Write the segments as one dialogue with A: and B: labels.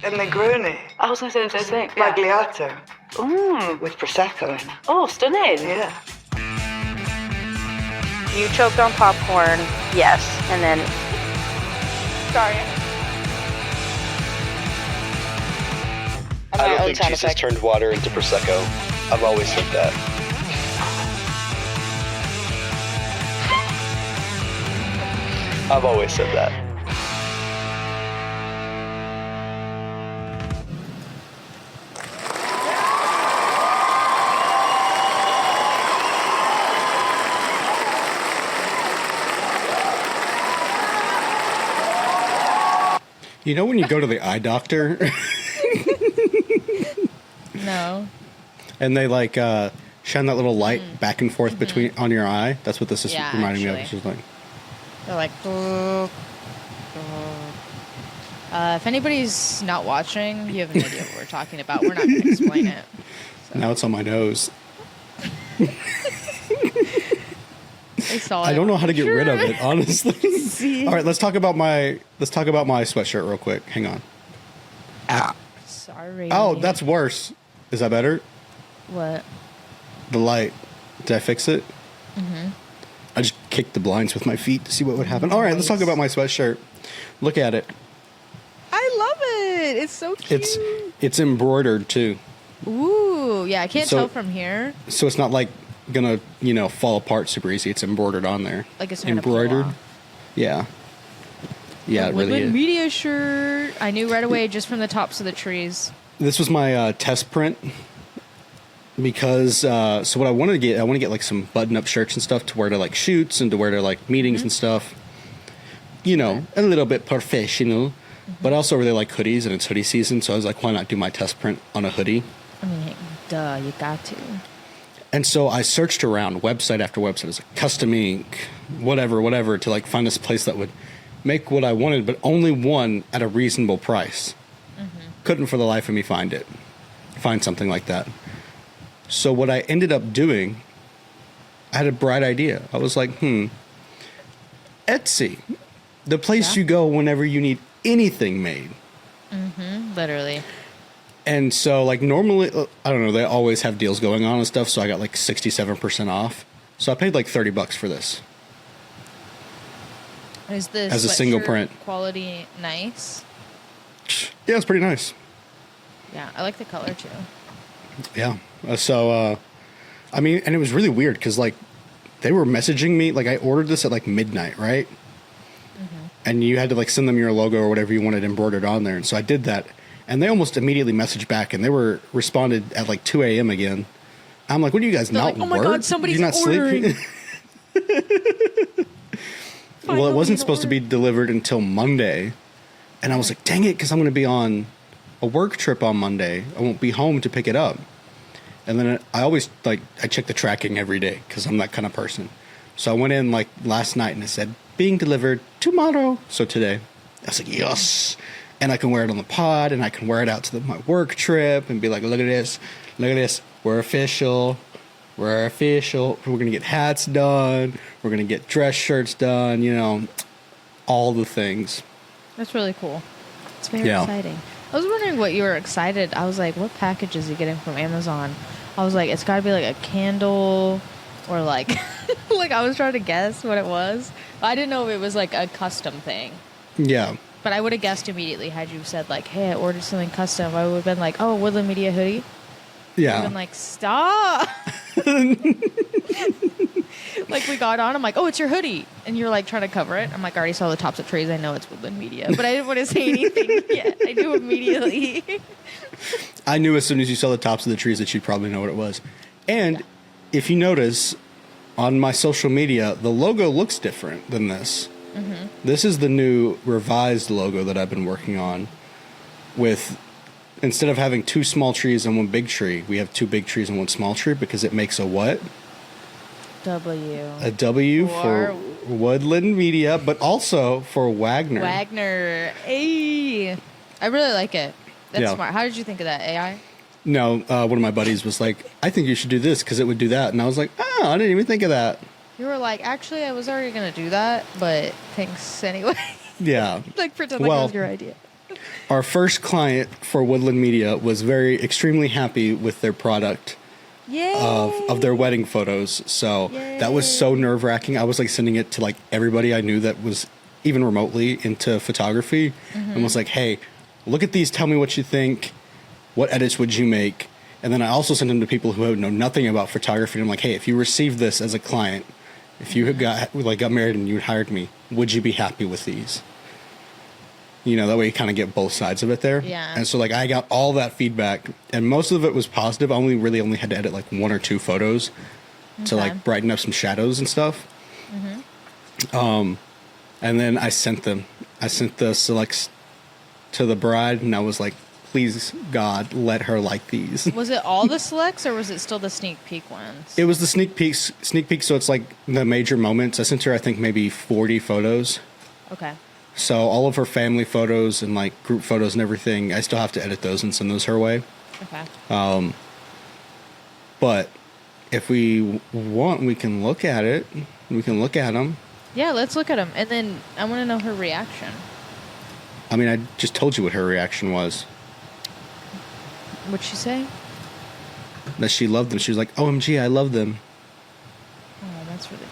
A: and Negroni.
B: I was going to say the same thing.
A: Magliato. With Prosecco in it.
B: Oh, stunning.
A: Yeah.
C: You choked on popcorn, yes, and then...
B: Sorry.
D: I don't think Jesus turned water into Prosecco. I've always said that. I've always said that.
E: You know when you go to the eye doctor?
F: No.
E: And they like shine that little light back and forth between on your eye? That's what this is reminding me of. It's just like...
F: They're like... if anybody's not watching, you have no idea what we're talking about. We're not going to explain it. So.
E: Now it's on my nose.
F: I saw it.
E: I don't know how to get rid of it, honestly. All right, let's talk about my sweatshirt real quick. Hang on. Ah.
F: Sorry.
E: Oh, that's worse. Is that better?
F: What?
E: The light. Did I fix it? Mm-hmm. I just kicked the blinds with my feet to see what would happen. All right, let's talk about my sweatshirt. Look at it.
F: I love it. It's so cute.
E: It's embroidered too.
F: Ooh, yeah. I can't tell from here.
E: So it's not like gonna fall apart super easy. It's embroidered on there.
F: Like it's
E: embroidered. Yeah. Yeah, it really is.
F: Media shirt. I knew right away just from the tops of the trees.
E: This was my test print because so what I want to get like some button-up shirts and stuff to wear to like shoots and to wear to like meetings and stuff. A little bit professional, but I also really like hoodies and it's hoodie season. So I was like, why not do my test print on a hoodie?
F: I mean, duh, you got to.
E: And so I searched around website after website. It was like custom ink, whatever, to like find this place that would make what I wanted, but only one at a reasonable price. Couldn't for the life of me find something like that. So what I ended up doing, I had a bright idea. I was like, Etsy, the place you go whenever you need anything made.
F: Literally.
E: And so like normally, I don't know, they always have deals going on and stuff. So I got like 67% off. So I paid like $30 for this.
F: Is this
E: as a single print
F: quality nice?
E: Yeah, it's pretty nice.
F: Yeah, I like the color too.
E: Yeah. So, I mean, and it was really weird because like they were messaging me, like I ordered this at like midnight, right? And you had to like send them your logo or whatever you wanted embroidered on there. And so I did that. And they almost immediately messaged back and they were responded at like 2 a.m. again. I'm like, what are you guys,
F: They're
E: not
F: like, oh my
E: work?
F: God, somebody's
E: You're not
F: ordering.
E: Sleeping? Well, it wasn't supposed to be delivered until Monday. And I was like, dang it, because I'm going to be on a work trip on Monday. I won't be home to pick it up. And then I always, like, I check the tracking every day because I'm that kind of person. So I went in, like, last night and it said, being delivered tomorrow. So today. I was like, yes. And I can wear it on the pod and I can wear it out to my work trip and be like, look at this. Look at this. We're official. We're official. We're going to get hats done. We're going to get dress shirts done, all the things.
F: That's really cool. It's very exciting. I was wondering what you were excited. I was like, what package is he getting from Amazon? I was like, it's got to be like a candle or like, like I was trying to guess what it was. I didn't know if it was like a custom thing.
E: Yeah.
F: But I would have guessed immediately had you said like, hey, I ordered something custom. I would have been like, oh, Woodland Media hoodie.
E: Yeah.
F: I've been like, stop. Like we got on, I'm like, oh, it's your hoodie. And you're like trying to cover it. I'm like, I already saw the tops of trees. I know it's Woodland Media. But I didn't want to say anything yet. I knew immediately.
E: I knew as soon as you saw the tops of the trees that you'd probably know what it was. And if you notice, on my social media, the logo looks different than this. This is the new revised logo that I've been working on with... Instead of having 2 small trees and 1 big tree, we have 2 big trees and 1 small tree because it makes a what?
F: W.
E: A W for Woodland Media, but also for Wagner.
F: Wagner. Hey. I really like it. That's smart. How did you think of that? AI?
E: No, one of my buddies was like, I think you should do this because it would do that. And I was like, oh, I didn't even think of that.
F: You were like, actually, I was already going to do that, but thanks anyway.
E: Yeah.
F: Like, pretend like it was your idea.
E: Our first client for Woodland Media was extremely happy with their product
F: Yay!
E: of their wedding photos. So that was so nerve wracking. I was like sending it to like everybody I knew that was even remotely into photography, and was like, hey, look at these. Tell me what you think. What edits would you make? And then I also sent them to people who know nothing about photography. And I'm like, hey, if you received this as a client, if you got married and you hired me, would you be happy with these? You know, that way you kind of get both sides of it there.
F: Yeah.
E: And so like I got all that feedback, and most of it was positive. I only had to edit like 1 or 2 photos to like brighten up some shadows and stuff. And then I sent the selects to the bride, and I was like, please God, let her like these.
F: Was it all the selects, or was it still the sneak peek ones?
E: It was the sneak peeks, so it's like the major moments. I sent her, I think, maybe 40 photos.
F: Okay.
E: So all of her family photos and like group photos and everything, I still have to edit those and send those her way.
F: Okay.
E: But if we want, we can look at it. We can look at them.
F: Yeah, let's look at them, and then I want to know her reaction.
E: I mean, I just told you what her reaction was.
F: What'd she say?
E: That she loved them. She was like, OMG, I love them.
F: Oh, that's really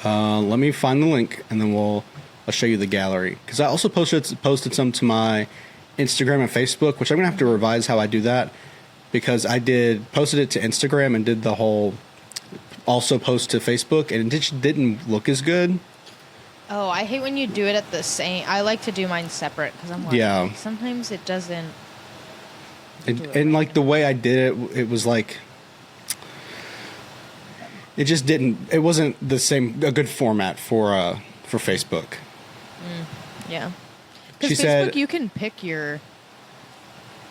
F: good.
E: Let me find the link, and then I'll show you the gallery. Because I also posted some to my Instagram and Facebook, which I'm going to have to revise how I do that. Because I posted it to Instagram and did the whole also post to Facebook, and it just didn't look as good.
F: Oh, I hate when you do it at the same... I like to do mine separate, because I'm like...
E: Yeah.
F: Sometimes it doesn't...
E: And like the way I did it, it was like... It just didn't... It wasn't a good format for Facebook.
F: Yeah.
E: She
F: Because Facebook,
E: said-
F: you can pick your...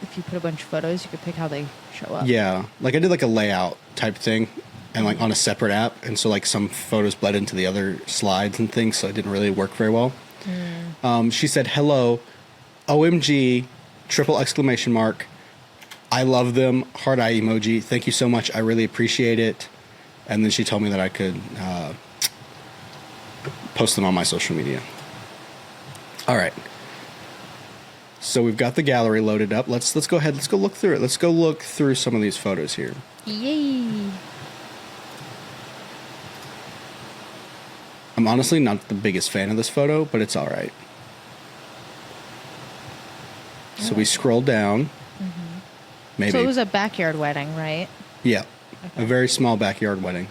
F: If you put a bunch of photos, you can pick how they show up.
E: Yeah. Like I did like a layout type thing, and like on a separate app, and so like some photos bled into the other slides and things, so it didn't really work very well. She said, hello, OMG, triple exclamation mark. I love them, heart eye emoji. Thank you so much. I really appreciate it. And then she told me that I could post them on my social media. All right. So we've got the gallery loaded up. Let's go ahead. Let's go look through it. Let's go look through some of these photos here.
F: Yay.
E: I'm honestly not the biggest fan of this photo, but it's all right. So we scroll down. Maybe.
F: So it was a backyard wedding, right?
E: Yeah.
F: Okay.
E: A very small backyard wedding.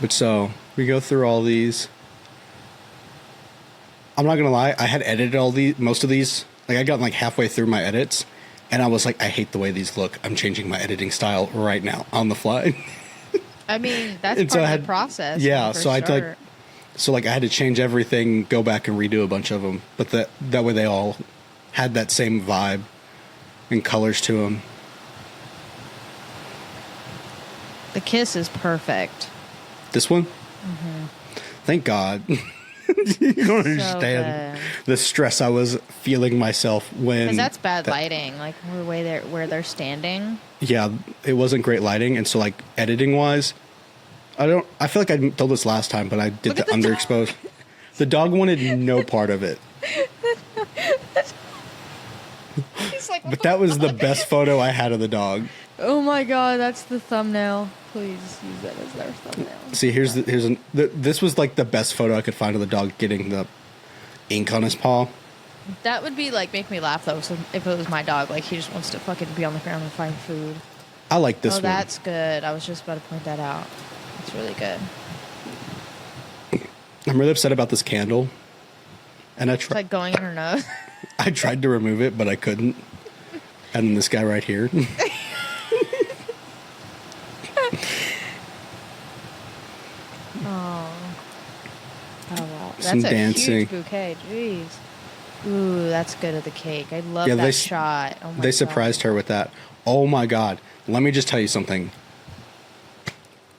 E: But so we go through all these. I'm not gonna lie, I had edited most of these. Like I got like halfway through my edits, and I was like, I hate the way these look. I'm changing my editing style right now on the fly.
F: I mean, that's
E: And
F: part
E: so
F: of the process.
E: Yeah,
F: for
E: so I
F: sure.
E: I had to change everything, go back and redo a bunch of them, but that way they all had that same vibe and colors to them.
F: The kiss is perfect.
E: This one? Thank God. You don't understand the stress I was feeling myself when...
F: Because that's bad lighting. Like, where they're standing.
E: Yeah, it wasn't great lighting, and so, like, editing-wise, I feel like I told this last time, but I did the underexposed. The dog wanted no part of it.
F: He's like,
E: But that was the best photo I had of the dog.
F: oh my God, that's the thumbnail. Please use that as their thumbnail.
E: See, this was like the best photo I could find of the dog getting the ink on his paw.
F: That would be like make me laugh though. So if it was my dog, like he just wants to fucking be on the ground and find food.
E: I like this one.
F: That's good. I was just about to point that out. It's really good.
E: I'm really upset about this candle, and
F: It's like going in her nose.
E: I tried to remove it, but I couldn't. And then this guy right here.
F: Oh wow, that's
E: Some
F: a
E: dancing.
F: huge bouquet. Jeez. Ooh, that's good of the cake. I love
E: Yeah,
F: that
E: they
F: shot. Oh my
E: They surprised her with that. Oh my God. Let me just tell you something.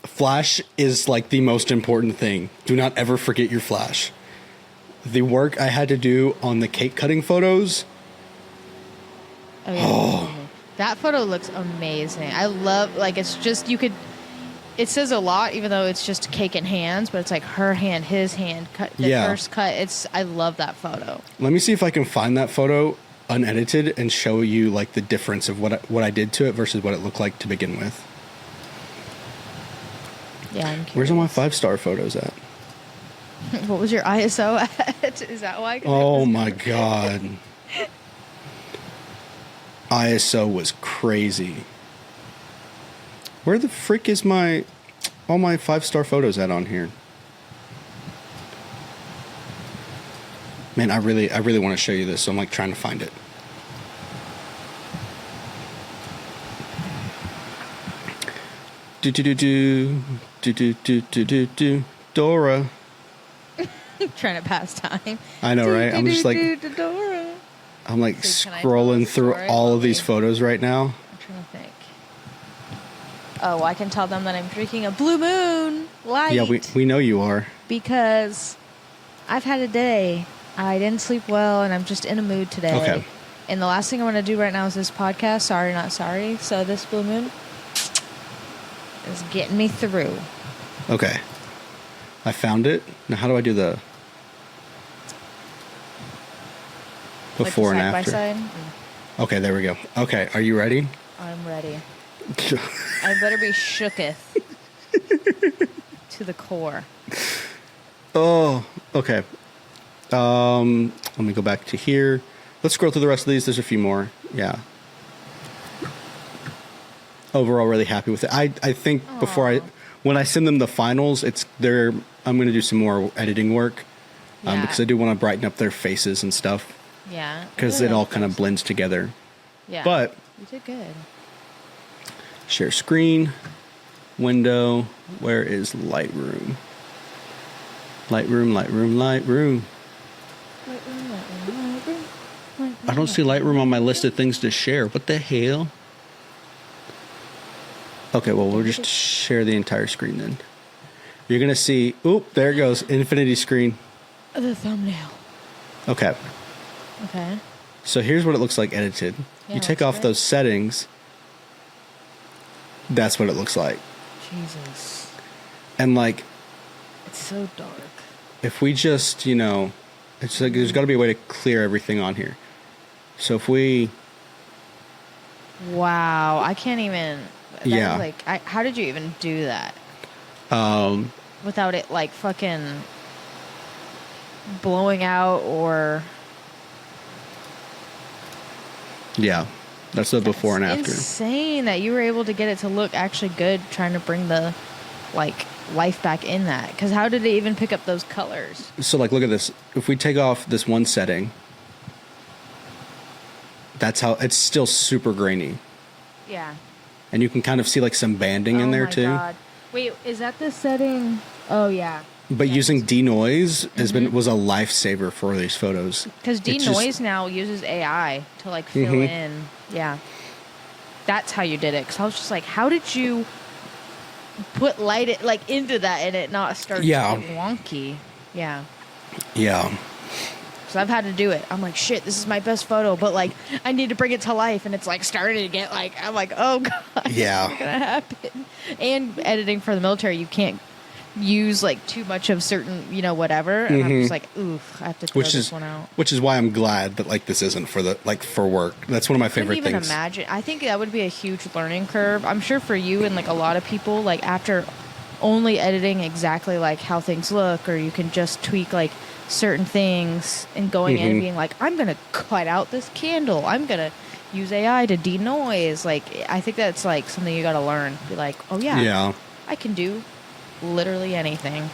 E: Flash is like the most important thing. Do not ever forget your flash. The work I had to do on the cake cutting photos.
F: Oh, yeah. That photo looks amazing. I love, like, it's just, you could, it says a lot, even though it's just cake in hands, but it's like her hand, his hand, cut the
E: Yeah.
F: first cut. I love that photo.
E: Let me see if I can find that photo unedited and show you like the difference of what I did to it versus what it looked like to begin with.
F: Yeah, I'm curious.
E: Where's all my 5-star photos at?
F: What was your ISO at? Is that why?
E: Oh my god. ISO was crazy. Where the frick is all my 5-star photos at on here? Man, I really want to show you this, so I'm like trying to find it. Dora.
F: Trying to pass time.
E: I know, right? I'm just like
F: Dora.
E: I'm like
F: So can I tell
E: scrolling
F: a
E: through
F: story
E: all
F: while
E: of these
F: we-
E: photos right now.
F: I'm trying to think. Oh, I can tell them that I'm drinking a Blue Moon light.
E: Yeah, we know you are.
F: Because I've had a day. I didn't sleep well, and I'm just in a mood today.
E: Okay.
F: And the last thing I want to do right now is this podcast. Sorry, not sorry. So this Blue Moon is getting me through.
E: Okay. I found it. Now how do I do the before
F: like
E: and
F: the
E: after?
F: side by side.
E: Okay, there we go. Okay, are you ready?
F: I'm ready. I better be shooketh to the core.
E: Oh, okay. Let me go back to here. Let's scroll through the rest of these. There's a few more. Yeah. Overall, really happy with it. I think when I send them the finals, I'm going to do some more editing work
F: Yeah.
E: because I do want to brighten up their faces and stuff
F: Yeah.
E: because it all kind of blends together.
F: Yeah.
E: But
F: you did good.
E: share screen, window. Where is Lightroom? Lightroom. I don't see Lightroom on my list of things to share. What the hell? Okay, well, we'll just share the entire screen then. You're going to see, oop, there it goes, infinity screen.
F: The thumbnail.
E: Okay,
F: Okay.
E: so here's what it looks like edited.
F: Yeah,
E: You take
F: looks
E: off
F: great.
E: those settings. That's what it looks like.
F: Jesus.
E: And like,
F: It's so dark.
E: if we just, it's like there's got to be a way to clear everything on here. So if we,
F: Wow. I can't even. That
E: Yeah.
F: is how did you even do that?
E: um,
F: Without it like fucking blowing out or.
E: yeah, that's the before and
F: It's
E: after.
F: insane that you were able to get it to look actually good, trying to bring the life back in that. Because how did it even pick up those colors?
E: So like, look at this. If we take off this one setting, that's how it's still super grainy.
F: Yeah.
E: And you can kind of see like some banding in there
F: my
E: too.
F: God. Wait, is that the setting? Oh yeah.
E: But using denoise was a lifesaver for these photos.
F: Because
E: It's just-
F: denoise now uses AI to fill
E: Mhm.
F: in. Yeah. That's how you did it. Because I was just like, how did you put light into that and it not start to
E: Yeah.
F: get wonky? Yeah.
E: Yeah.
F: So I've had to do it. I'm like, shit, this is my best photo, but I need to bring it to life, and it's starting to get I'm like, oh god,
E: Yeah.
F: what's gonna happen? And editing for the military, you can't use too much of certain, whatever. And I'm just like, oof, I have to throw this one out.
E: Which is why I'm glad that this isn't for the for work. That's one of my favorite
F: Couldn't even
E: things.
F: imagine. I think that would be a huge learning curve. I'm sure for you and a lot of people, after only editing exactly how things look, or you can just tweak certain things and going in and being I'm gonna cut out this candle, I'm gonna use AI to denoise. I think that's something you gotta learn. Be oh
E: Yeah.
F: I can do literally anything.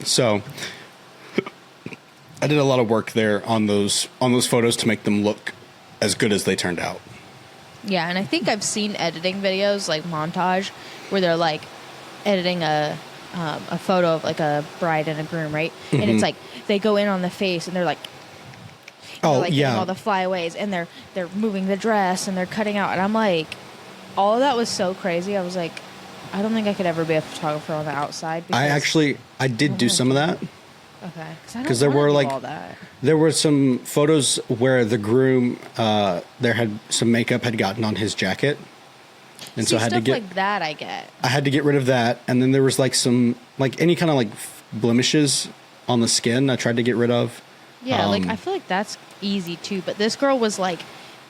E: So I did a lot of work there on those photos to make them look as good as they turned out.
F: Yeah, and I think I've seen editing videos montage where they're editing a photo of a bride and a groom, right? And it's they go in on the face and they're
E: Oh,
F: getting
E: yeah.
F: all the flyaways, and they're moving the dress and they're cutting out, and I'm all of that was so crazy. I was I don't think I could ever be a photographer on the outside.
E: I did do some of that.
F: Okay,
E: 'Cause there were,
F: all that.
E: There were some photos where the groom, some makeup had gotten on his jacket. And
F: See,
E: so I had to
F: stuff
E: get
F: like that. I get.
E: I had to get rid of that, and then there was like some like any kind of like blemishes on the skin I tried to get rid of.
F: Yeah, like I feel like that's easy too. But this girl was like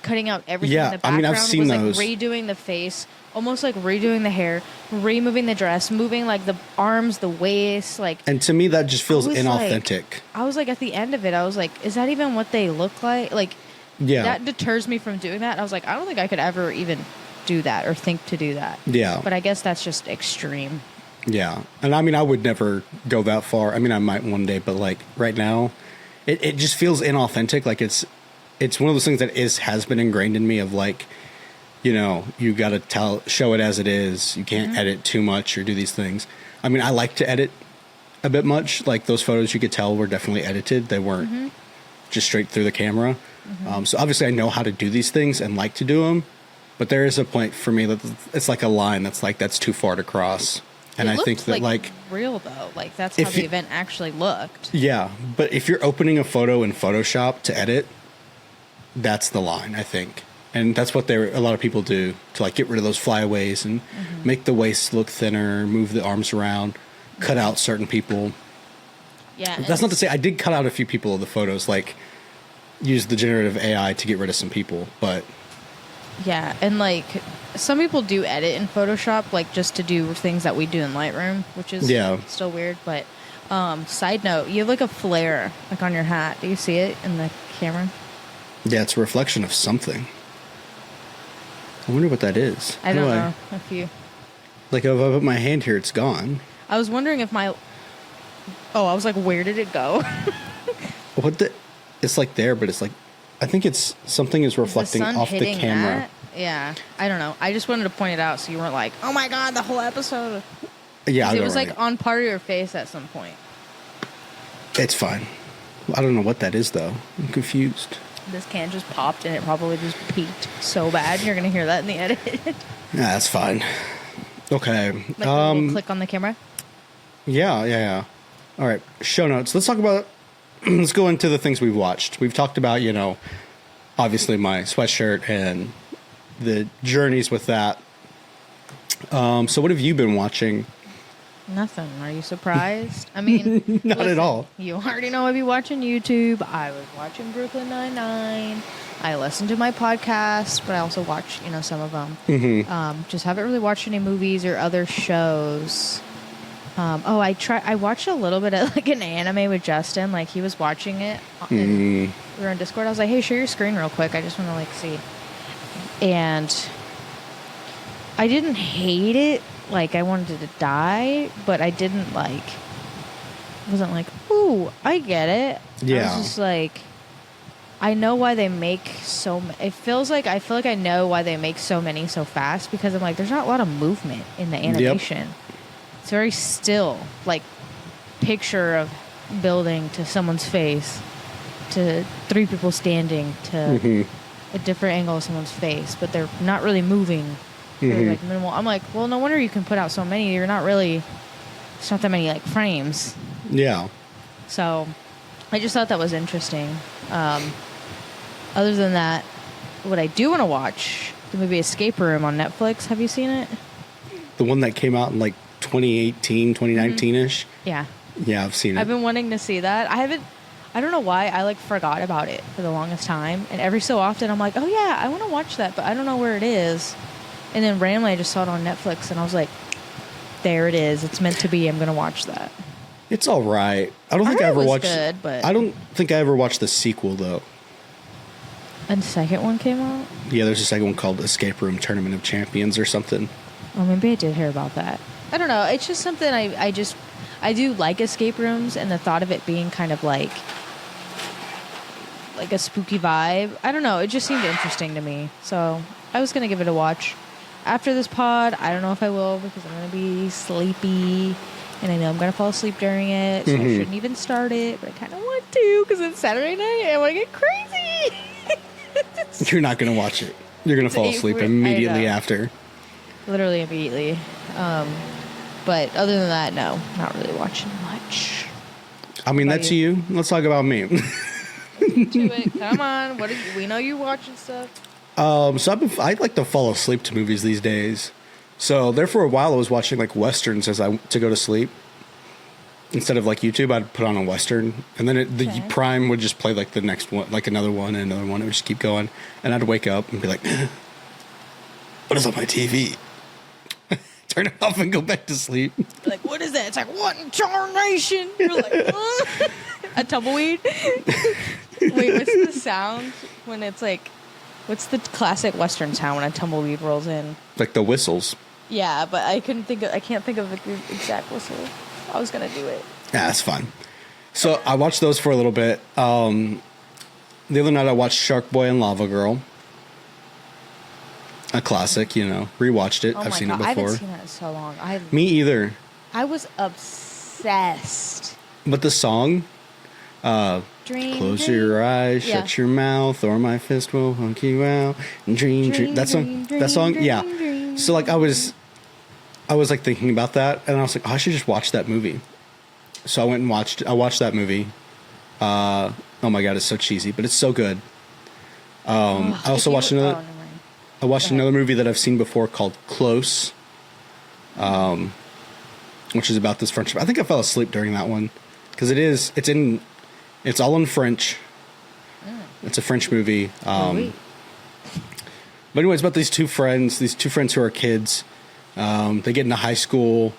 F: cutting out everything
E: Yeah,
F: in the
E: I mean,
F: background.
E: I've seen
F: was
E: those.
F: like redoing the face, almost like redoing the hair, removing the dress, moving like the arms, the waist, like.
E: And to me, that just feels
F: I was
E: inauthentic.
F: I was like, at the end of it, I was like, is that even what they look like? Like,
E: Yeah.
F: that deters me from doing that. And I was like, I don't think I could ever even do that or think to do that.
E: Yeah.
F: But I guess that's just extreme.
E: Yeah. And I mean, I would never go that far. I mean, I might one day, but like right now, it just feels inauthentic. Like it's one of those things that has been ingrained in me of like, you know, you got to show it as it is. You can't edit too much or do these things. I mean, I like to edit a bit much. Like those photos you could tell were definitely edited. They weren't just straight through the camera. So obviously I know how to do these things and like to do them. But there is a point for me that it's like a line that's too far to cross. And I think that like
F: real though, like that's how the event actually looked.
E: Yeah, but if you're opening a photo in Photoshop to edit, that's the line, I think. And that's what a lot of people do to like get rid of those flyaways and make the waist look thinner, move the arms around, cut out certain people.
F: Yeah.
E: That's not to say I did cut out a few people of the photos, like use the generative AI to get rid of some people, but
F: yeah, and like some people do edit in Photoshop, like just to do things that we do in Lightroom, which is still weird. But side note, you have like a flare like on your hat. Do you see it in the camera?
E: yeah, it's a reflection of something. I wonder what that is.
F: I don't know if you.
E: Like if I put my hand here, it's gone.
F: I was wondering if my. Oh, I was like, where did it go?
E: What the? It's like there, but it's like, I think it's something is reflecting off the camera.
F: That? Yeah, I don't know. I just wanted to point it out so you weren't like, oh my god, the whole episode.
E: Yeah,
F: it was like on part of your face at some point.
E: It's fine. I don't know what that is though. I'm confused.
F: This can just popped and it probably just peaked so bad. You're gonna hear that in the edit.
E: Yeah, that's fine. Okay.
F: Like a little click on the camera.
E: Yeah. All right. Show notes. Let's talk about. Let's go into the things we've watched. We've talked about, you know, obviously my sweatshirt and the journeys with that. So what have you been watching?
F: Nothing. Are you surprised? I mean,
E: Not at all.
F: You already know I'd be watching YouTube. I was watching Brooklyn Nine-Nine. I listen to my podcast, but I also watch, you know, some of them. Just haven't really watched any movies or other shows. I watched a little bit of like an anime with Justin. Like he was watching it. We were on Discord. I was like, "Hey, share your screen real quick. I just want to like see." And I didn't hate it. Like I wanted it to die, but I didn't like. Wasn't like, "Ooh, I get it."
E: Yeah.
F: I was just like, I know why they make so. I feel like I know why they make so many so fast because I'm like, there's not a lot of movement in the animation. Yep. It's very still, like picture of building to someone's face, to three people standing, to a different angle of someone's face, but they're not really moving. They're like minimal. I'm like, well, no wonder you can put out so many. You're not really. It's not that many like frames.
E: Yeah.
F: So, I just thought that was interesting. Other than that, what I do want to watch the movie Escape Room on Netflix. Have you seen it?
E: The one that came out in like 2018, 2019-ish.
F: Yeah.
E: Yeah, I've seen it.
F: I've been wanting to see that. I don't know why I like forgot about it for the longest time. And every so often I'm like, oh yeah, I want to watch that, but I don't know where it is. And then randomly I just saw it on Netflix and I was like, there it is. It's meant to be. I'm going to watch that.
E: It's all right. I don't think I ever watched.
F: Good, but
E: I don't think I ever watched the sequel though.
F: And the second one came out?
E: Yeah, there's a second one called Escape Room Tournament of Champions or something.
F: Oh, maybe I did hear about that. I don't know. It's just something I do like escape rooms and the thought of it being kind of like a spooky vibe. I don't know. It just seemed interesting to me. So I was going to give it a watch. After this pod, I don't know if I will because I'm going to be sleepy and I know I'm going to fall asleep during it. So I shouldn't even start it, but I kind of want to because it's Saturday night and I want to get crazy.
E: You're not going to watch it. You're going to fall asleep immediately after.
F: Literally immediately. But other than that, no, not really watching much.
E: I mean, that's you. Let's talk about me.
F: To it. Come on. We know you're watching stuff.
E: I like to fall asleep to movies these days. So there for a while I was watching like westerns to go to sleep. Instead of like YouTube, I'd put on a western, and then the Prime would just play like the next one, like another one and another one. It would just keep going, and I'd wake up and be like, "What is on my TV?" Turn it off and go back to sleep.
F: Like, what is that? It's like, what in tarnation? You're like, a tumbleweed? Wait, what's the sound when it's like, what's the classic Western sound when a tumbleweed rolls in?
E: Like the whistles.
F: Yeah, but I can't think of the exact whistle. I was going to do it.
E: Yeah, that's fine. So I watched those for a little bit. The other night I watched Sharkboy and Lavagirl. A classic, rewatched it.
F: Oh
E: I've seen
F: God.
E: it before.
F: I haven't seen that in so long.
E: Me either.
F: I was obsessed.
E: But the song, close your eyes, shut your mouth, or my fist will hunk you out. Dream. That song, yeah. So like I was like thinking about that, and I was like, I should just watch that movie. So I went and watched that movie. Oh my God, it's so cheesy, but it's so good. I also watched another. I watched another movie that I've seen before called Close, which is about this friendship. I think I fell asleep during that one because it's all in French. It's a French movie. But anyway, it's about these two friends who are kids. They get into high school.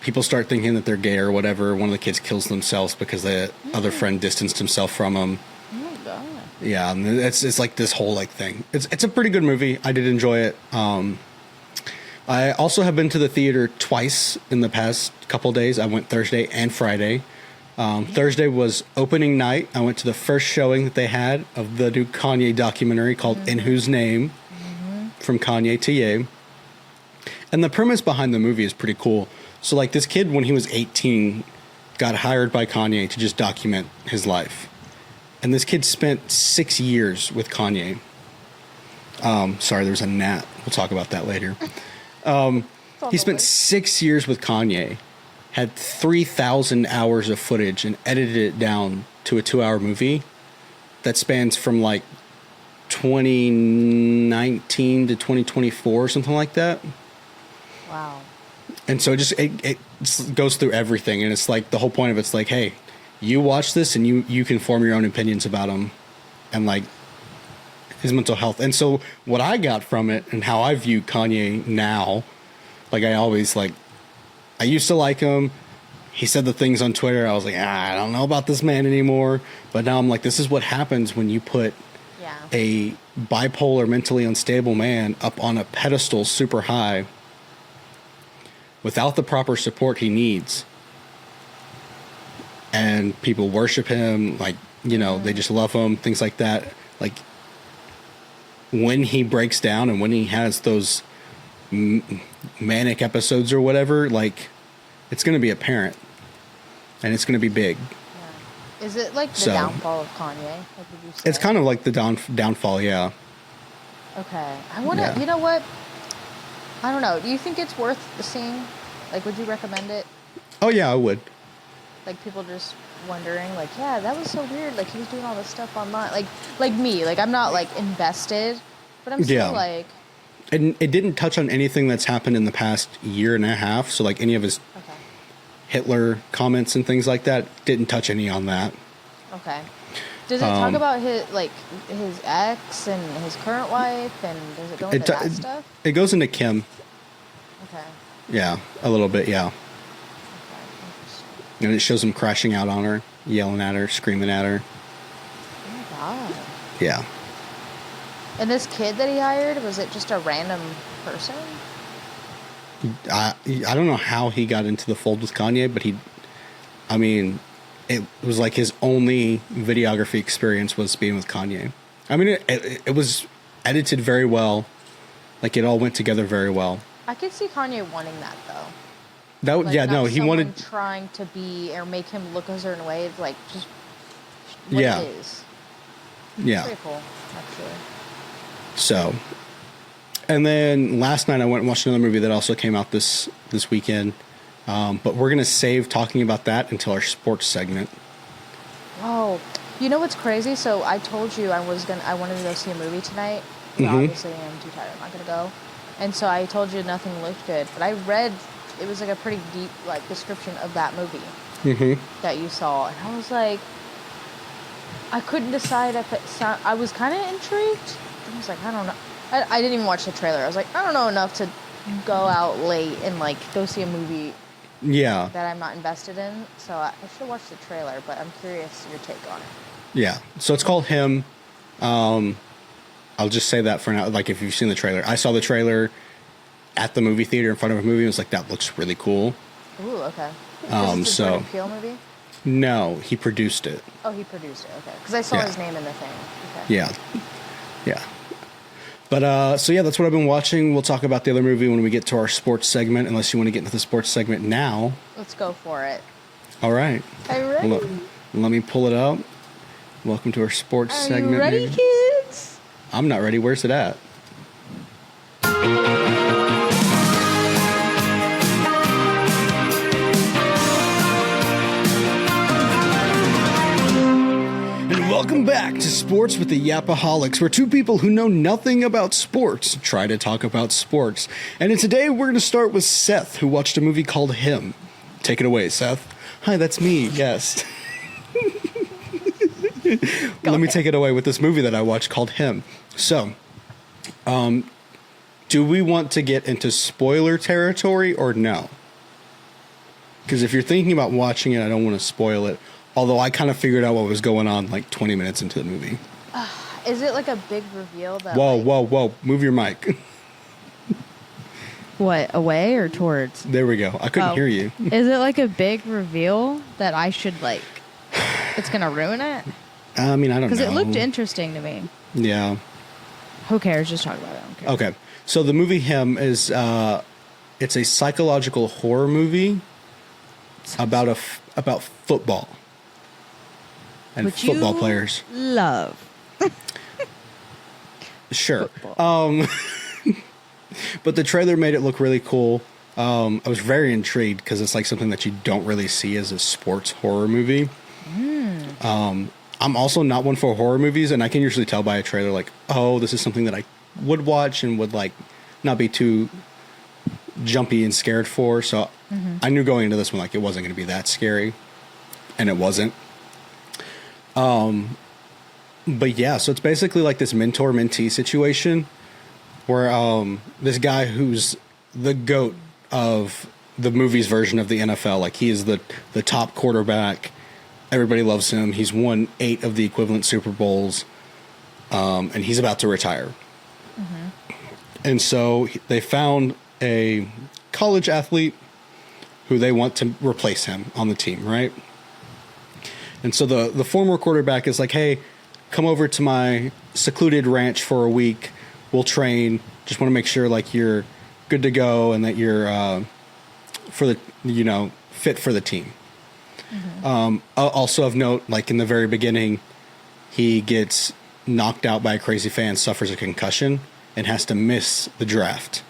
E: People start thinking that they're gay or whatever. One of the kids kills themselves because the other friend distanced himself from him.
F: Oh my God.
E: Yeah, and it's like this whole like thing. It's a pretty good movie. I did enjoy it. I also have been to the theater twice in the past couple days. I went Thursday and Friday. Thursday was opening night. I went to the first showing that they had of the new Kanye documentary called In Whose Name, from Kanye to Ye. And the premise behind the movie is pretty cool. So like this kid, when he was 18, got hired by Kanye to just document his life. And this kid spent 6 years with Kanye. Sorry, there's a gnat. We'll talk about that later. He spent 6 years with Kanye, had 3,000 hours of footage, and edited it down to a 2-hour movie that spans from like 2019 to 2024 or something like that.
F: Wow.
E: And so it goes through everything, and it's like the whole point of it's like, hey, you watch this and you can form your own opinions about him and like his mental health. And so what I got from it and how I view Kanye now, like I used to like him. He said the things on Twitter. I was like, I don't know about this man anymore. But now I'm like, this is what happens when you put a bipolar, mentally unstable man up on a pedestal super high without the proper support he needs. And people worship him, like, they just love him, things like that. Like, when he breaks down and when he has those manic episodes or whatever, like, it's going to be apparent. And it's going to be big.
F: Yeah. Is it like the downfall of Kanye? Like, would you say?
E: It's kind of like the downfall, yeah.
F: Okay. I want to, you know what? I don't know. Do you think it's worth seeing? Like, would you recommend it?
E: Oh, yeah, I would.
F: Like, people just wondering, like, yeah, that was so weird. Like, he was doing all this stuff online. Like me. Like, I'm not, like, invested. But I'm still, like...
E: And it didn't touch on anything that's happened in the past year and a half. So, like, any of his Hitler comments and things like that didn't touch any on that.
F: Okay. Does it talk about his ex and his current wife? And does it go into that stuff? It
E: goes into Kim.
F: Okay.
E: Yeah, a little bit, yeah. And it shows him crashing out on her, yelling at her, screaming at her.
F: Oh my God.
E: Yeah.
F: And this kid that he hired, was it just a random person?
E: I don't know how he got into the fold with Kanye, but it was like his only videography experience was being with Kanye. I mean, it was edited very well. Like, it all went together very well.
F: I could see Kanye wanting that, though.
E: He wanted
F: trying to be or make him look a certain way. It's like just what it is.
E: Yeah,
F: pretty cool, actually.
E: So, and then last night I went and watched another movie that also came out this weekend. But we're gonna save talking about that until our sports segment.
F: Oh, you know what's crazy? So I told you I wanted to go see a movie tonight, 'cause obviously I'm too tired. I'm not gonna go. And so I told you nothing looked good, but I read it was like a pretty deep like description of that movie that you saw, and I was like, I couldn't decide if it I was kind of intrigued. I was like, I don't know. I didn't even watch the trailer. I was like, I don't know enough to go out late and like go see a movie that I'm not invested in. So I should watch the trailer, but I'm curious your take on it.
E: Yeah. So it's called Him. I'll just say that for now. Like, if you've seen the trailer, I saw the trailer at the movie theater in front of a movie. I was like, that looks really cool.
F: Ooh, okay. Is this a Jordan Peele movie?
E: No, he produced it.
F: Oh, he produced it. Okay, because I saw his name in the thing. Okay.
E: Yeah. But so yeah, that's what I've been watching. We'll talk about the other movie when we get to our sports segment. Unless you want to get into the sports segment now.
F: Let's go for it.
E: All right.
F: Are you ready?
E: Let me pull it up. Welcome to our sports segment.
F: Are you ready, kids?
E: I'm not ready. Where's it at? And welcome back to Sports with the Yapaholics, where two people who know nothing about sports try to talk about sports. And today we're going to start with Seth, who watched a movie called Him. Take it away, Seth. Hi, that's me. Yes. Let me take it away with this movie that I watched called Him. So, do we want to get into spoiler territory or no? Because if you're thinking about watching it, I don't want to spoil it. Although I kind of figured out what was going on like 20 minutes into the movie.
F: Is it like a big reveal that?
E: Whoa. Move your mic.
F: What, away or towards?
E: There we go. I couldn't hear you.
F: Is it like a big reveal that I should like, it's going to ruin it?
E: I mean, I don't know.
F: Because it looked interesting to me.
E: Yeah.
F: Who cares? Just talk about it. I don't care.
E: Okay. So the movie Him is, it's a psychological horror movie about about football. And
F: Which
E: football
F: you
E: players.
F: Love.
E: Sure.
F: Football.
E: But the trailer made it look really cool. I was very intrigued because it's like something that you don't really see as a sports horror movie. I'm also not one for horror movies, and I can usually tell by a trailer, like, oh, this is something that I would watch and would like not be too jumpy and scared for. So I knew going into this one, like, it wasn't going to be that scary, and it wasn't. But yeah, so it's basically like this mentor-mentee situation where this guy who's the GOAT of the movie's version of the NFL, like he is the top quarterback. Everybody loves him. He's won 8 of the equivalent Super Bowls, and he's about to retire. And so they found a college athlete who they want to replace him on the team, right? And so the former quarterback is like, hey, come over to my secluded ranch for a week. We'll train. Just want to make sure like you're good to go and that you're fit for the team. Also of note, like in the very beginning, he gets knocked out by a crazy fan, suffers a concussion, and has to miss the draft.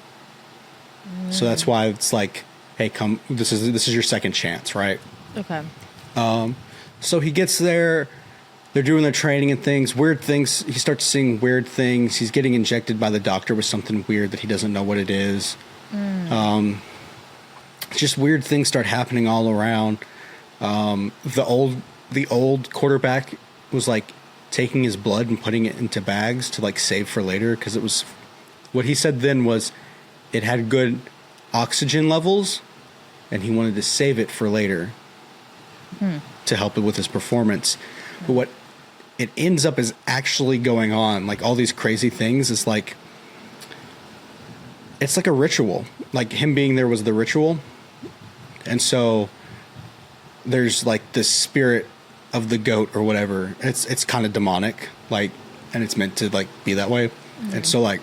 E: So that's why it's like, hey, come, this is your second chance, right?
F: Okay.
E: So he gets there, they're doing their training and things, weird things. He starts seeing weird things. He's getting injected by the doctor with something weird that he doesn't know what it is. Just weird things start happening all around. The old quarterback was like taking his blood and putting it into bags to like save for later, because it was, what he said then was it had good oxygen levels and he wanted to save it for later to help it with his performance. But what it ends up is actually going on, like all these crazy things, is like, it's like a ritual. Like him being there was the ritual. And so there's like this spirit of the GOAT or whatever. It's kind of demonic, like, and it's meant to like be that way. And so like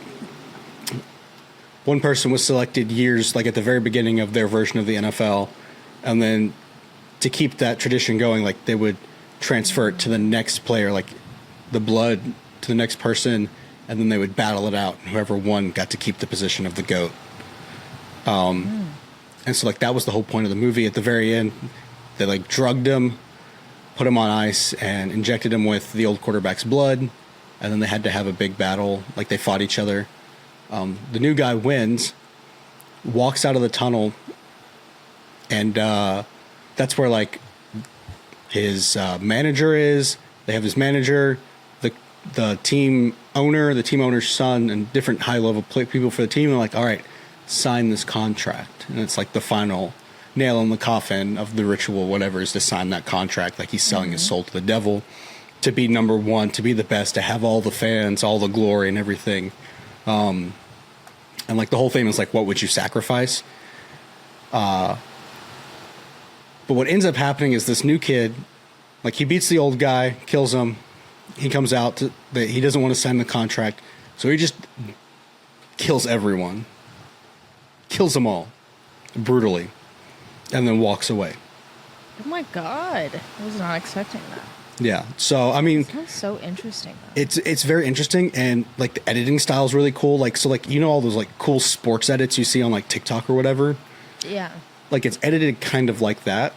E: one person was selected years, like at the very beginning of their version of the NFL. And then to keep that tradition going, like they would transfer it to the next player, like the blood to the next person. And then they would battle it out. And whoever won got to keep the position of the GOAT. And so like that was the whole point of the movie. At the very end, they like drugged him, put him on ice, and injected him with the old quarterback's blood. and then they had to have a big battle. Like, they fought each other. The new guy wins, walks out of the tunnel, and that's where, like, his manager is. They have his manager, the team owner's son, and different high-level people for the team. And like, all right, sign this contract. And it's like the final nail in the coffin of the ritual, whatever, is to sign that contract. Like, he's selling his soul to the devil to be number one, to be the best, to have all the fans, all the glory and everything. And like, the whole thing is like, what would you sacrifice? But what ends up happening is this new kid, like, he beats the old guy, kills him. He comes out that he doesn't want to sign the contract, so he just kills everyone. Kills them all. Brutally. And then walks away.
F: Oh my god. I was not expecting that.
E: Yeah. So, I mean...
F: Sounds so interesting, though.
E: It's very interesting, and, like, the editing style is really cool. Like, so, like, you know all those, like, cool sports edits you see on, like, TikTok or whatever?
F: Yeah.
E: Like, it's edited kind of like that,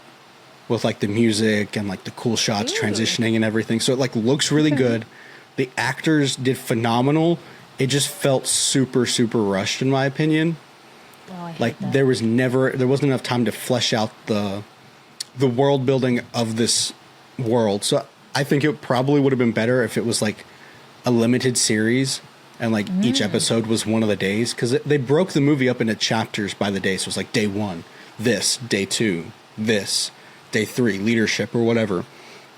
E: with, like, the music and, like, the cool shots transitioning and everything. So it, like, looks really good. The actors did phenomenal. It just felt super, super rushed, in my opinion.
F: Oh, I hate
E: Like,
F: that.
E: there wasn't enough time to flesh out the world building of this world. So I think it probably would have been better if it was, like, a limited series and, like, each episode was one of the days. Because they broke the movie up into chapters by the day. So it was, like, day 1, this, day 2, this, day 3, leadership or whatever.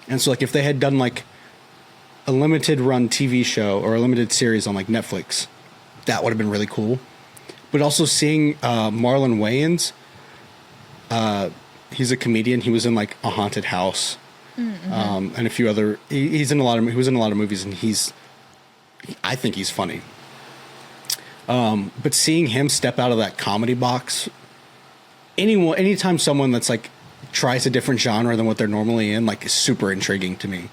E: And so, like, if they had done, like, a limited run TV show or a limited series on, like, Netflix, that would have been really cool. But also seeing Marlon Wayans, he's a comedian. He was in, like, A Haunted House, and a few other. He was in a lot of movies, and I think he's funny. But seeing him step out of that comedy box, anytime someone that's, like, tries a different genre than what they're normally in, like, is super intriguing to me.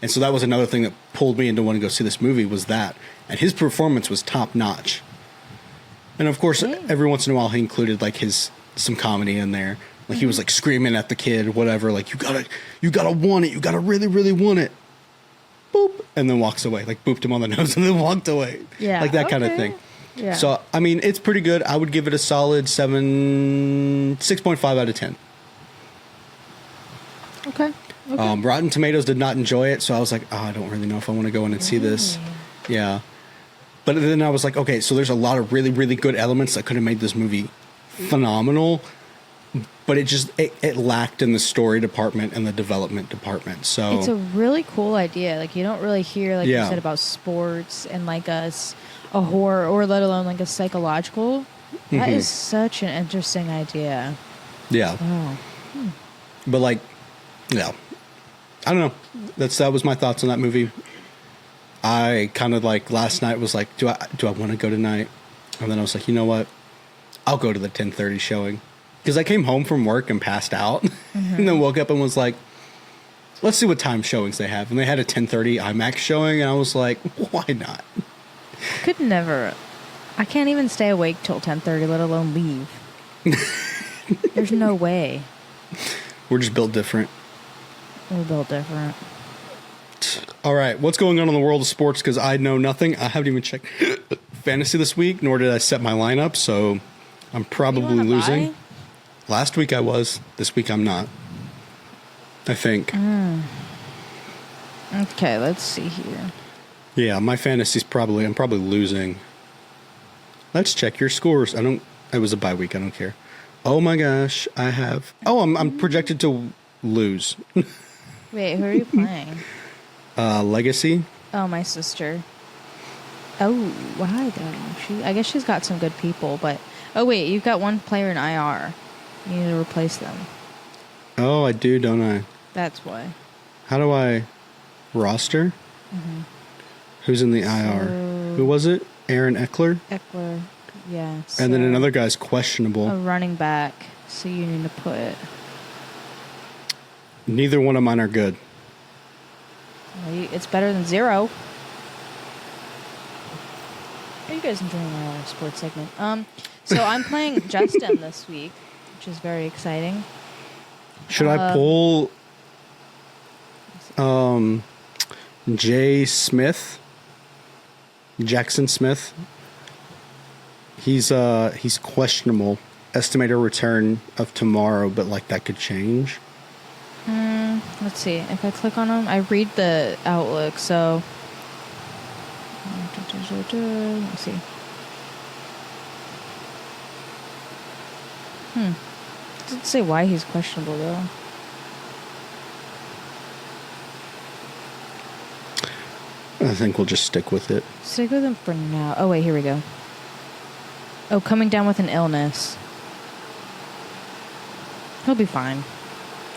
E: And so that was another thing that pulled me into wanting to go see this movie, was that. And his performance was top notch. And of course, every once in a while he included, like, some comedy in there. Like, he was, like, screaming at the kid, whatever, like, you gotta want it, you gotta really, really want it. Boop. And then walks away. Like, booped him on the nose and then walked away. Yeah. Like, that kind of thing.
F: Yeah.
E: So, I mean, it's pretty good. I would give it a solid 6.5 out of 10.
F: Okay.
E: Rotten Tomatoes did not enjoy it, so I was like, I don't really know if I want to go in and see this. Yeah. But then I was like, okay, so there's a lot of really, really good elements that could have made this movie phenomenal, but it lacked in the story department and the development department. So
F: it's a really cool idea. Like, you don't really hear, like you said, about sports and, like, a horror, or let alone, like, a psychological. That is such an interesting idea.
E: Yeah.
F: Oh.
E: But, like, yeah. I don't know. That was my thoughts on that movie. I kind of, like, last night was like, do I want to go tonight? And then I was like, you know what? I'll go to the 10:30 showing. Because I came home from work and passed out. And then woke up and was like, let's see what time showings they have. And they had a 10:30 IMAX showing. And I was like, why not?
F: Could never. I can't even stay awake till 10:30, let alone leave. There's no way.
E: We're just built different.
F: We're built different.
E: All right, what's going on in the world of sports? Because I know nothing. I haven't even checked fantasy this week, nor did I set my lineup, so I'm probably losing.
F: Buy?
E: Last week I was. This week I'm not. I think.
F: Okay, let's see here.
E: Yeah, my fantasy's I'm probably losing. Let's check your scores. It was a bye week. I don't care. Oh my gosh, I'm projected to lose.
F: Wait, who are you playing?
E: Legacy.
F: Oh, my sister. Oh, why though? I guess she's got some good people, but wait, you've got one player in IR. You need to replace them.
E: Oh, I do, don't I?
F: That's why.
E: How do I roster? Who's in the IR? Who was it? Aaron Eckler?
F: Eckler, yeah.
E: And then another guy's questionable.
F: A running back. So you need to put.
E: Neither one of mine are good.
F: Well, it's better than 0. Are you guys enjoying our sports segment? So I'm playing Justin this week, which is very exciting.
E: Should I pull Jay Smith Jackson Smith. He's questionable. Estimated return of tomorrow, but like that could change.
F: Let's see. If I click on him, I read the outlook. So let's see. Doesn't say why he's questionable though.
E: I think we'll just stick with it.
F: Stick with him for now. Oh wait, here we go. Oh, coming down with an illness. He'll be fine.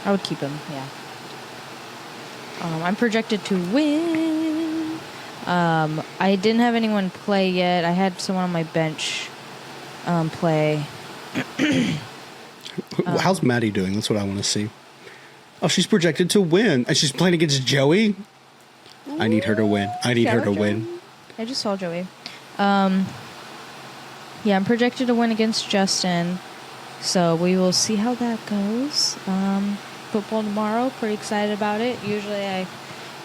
F: I would keep him, yeah. I'm projected to win. I didn't have anyone play yet. I had someone on my bench play.
E: How's Maddie doing? That's what I want to see. Oh, she's projected to win. And she's playing against Joey? I need her to win. I need her to win.
F: I just saw Joey. Yeah, I'm projected to win against Justin. So we will see how that goes. Football tomorrow. Pretty excited about it. Usually I,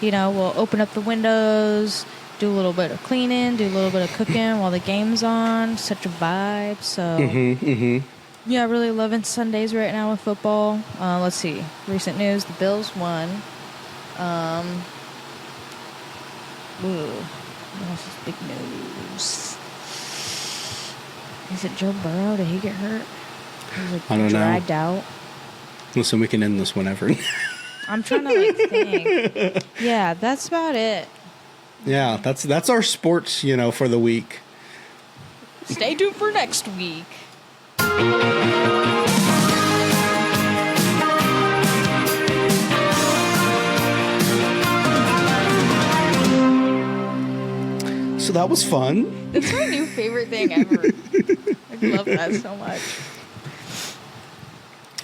F: will open up the windows, do a little bit of cleaning, do a little bit of cooking while the game's on. Such a vibe. So, yeah, really loving Sundays right now with football. Let's see. Recent news. The Bills won. What else is big news? Is it Joe Burrow? Did he get hurt? He was
E: I don't
F: dragged
E: know.
F: out.
E: Listen, we can end this whenever.
F: I'm trying to think. Yeah, that's about it.
E: Yeah, that's our sports, for the week.
F: Stay tuned for next week.
E: So that was fun.
F: It's my new favorite thing ever. I love that so much.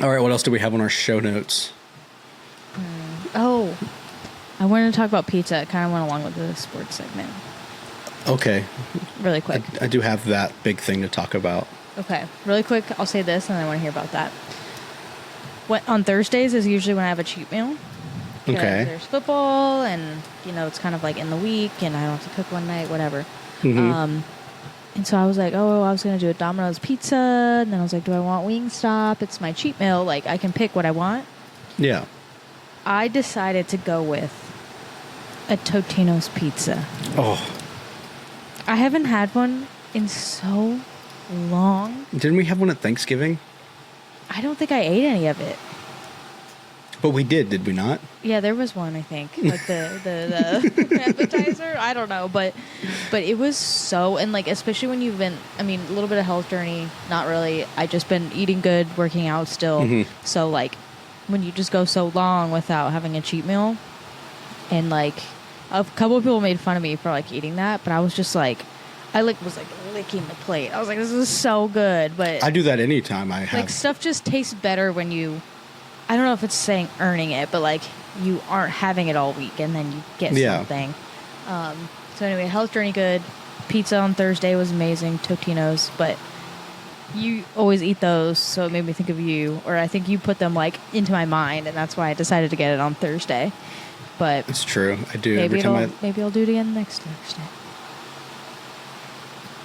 E: All right, what else do we have on our show notes?
F: Oh, I wanted to talk about pizza. It kind of went along with the sports segment.
E: Okay.
F: Really quick.
E: I do have that big thing to talk about.
F: Okay, really quick. I'll say this, and I want to hear about that. On Thursdays is usually when I have a cheat meal.
E: Okay.
F: There's football, and it's kind of like in the week, and I don't have to cook one night, whatever.
E: Mm-hmm.
F: And so I was like, I was gonna do a Domino's pizza, and then I was like, do I want Wingstop? It's my cheat meal. Like I can pick what I want.
E: Yeah.
F: I decided to go with a Totino's pizza.
E: Oh.
F: I haven't had one in so long.
E: Didn't we have one at Thanksgiving?
F: I don't think I ate any of it.
E: But we did we not?
F: Yeah, there was one, I think. Like the appetizer. I don't know, but it was so, and like especially when you've been, a little bit of health journey, not really. I just been eating good, working out still.
E: Mm-hmm.
F: So like when you just go so long without having a cheat meal, and like a couple of people made fun of me for like eating that, but I was just like, was licking the plate. I was like, this is so good. But
E: I do that anytime I have.
F: Like stuff just tastes better when you, I don't know if it's saying earning it, but like you aren't having it all week and then you get something. So anyway, health journey good. Pizza on Thursday was amazing. Totino's, but you always eat those, so it made me think of you, or I think you put them like into my mind, and that's why I decided to get it on Thursday. But
E: it's true. I do
F: maybe
E: every time.
F: Maybe I'll do it again next Thursday.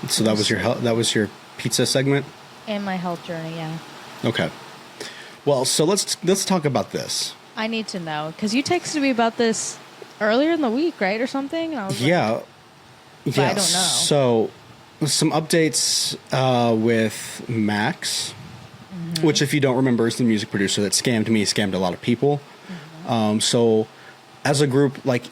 E: So that was your pizza segment?
F: And my health journey, yeah.
E: Okay. Well, so let's talk about this.
F: I need to know, because you texted me about this earlier in the week, right, or something? And I was
E: yeah.
F: But I don't know.
E: So some updates with Max, which if you don't remember is the music producer that scammed me, scammed a lot of people. So as a group, like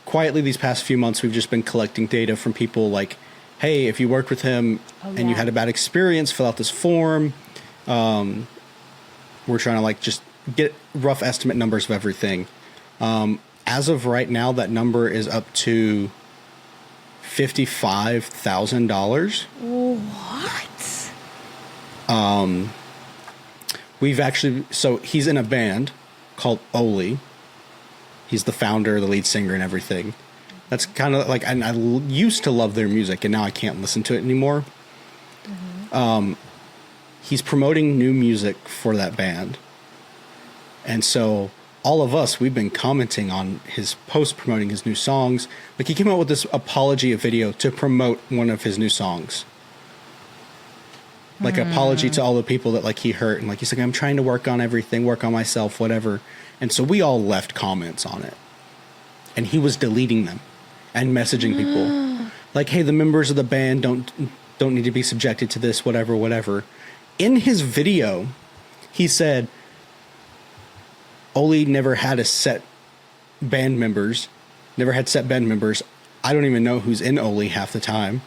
E: quietly these past few months, we've just been collecting data from people like, hey, if you worked with him and you had a bad experience, fill out this form. We're trying to like just get rough estimate numbers of everything. As of right now, that number is up to $55,000.
F: What?
E: We've actually, so he's in a band called Oli. He's the founder, the lead singer, and everything. That's kind of like, and I used to love their music, and now I can't listen to it anymore. He's promoting new music for that band. And so all of us, we've been commenting on his post promoting his new songs. Like, he came out with this apology video to promote one of his new songs. Like, apology to all the people that, like, he hurt. And, like, he's like, I'm trying to work on everything, work on myself, whatever. And so we all left comments on it. And he was deleting them and messaging people. Like, hey, the members of the band don't need to be subjected to this, whatever, whatever. In his video, he said, Oli never had a set band members, never had set band members. I don't even know who's in Oli half the time.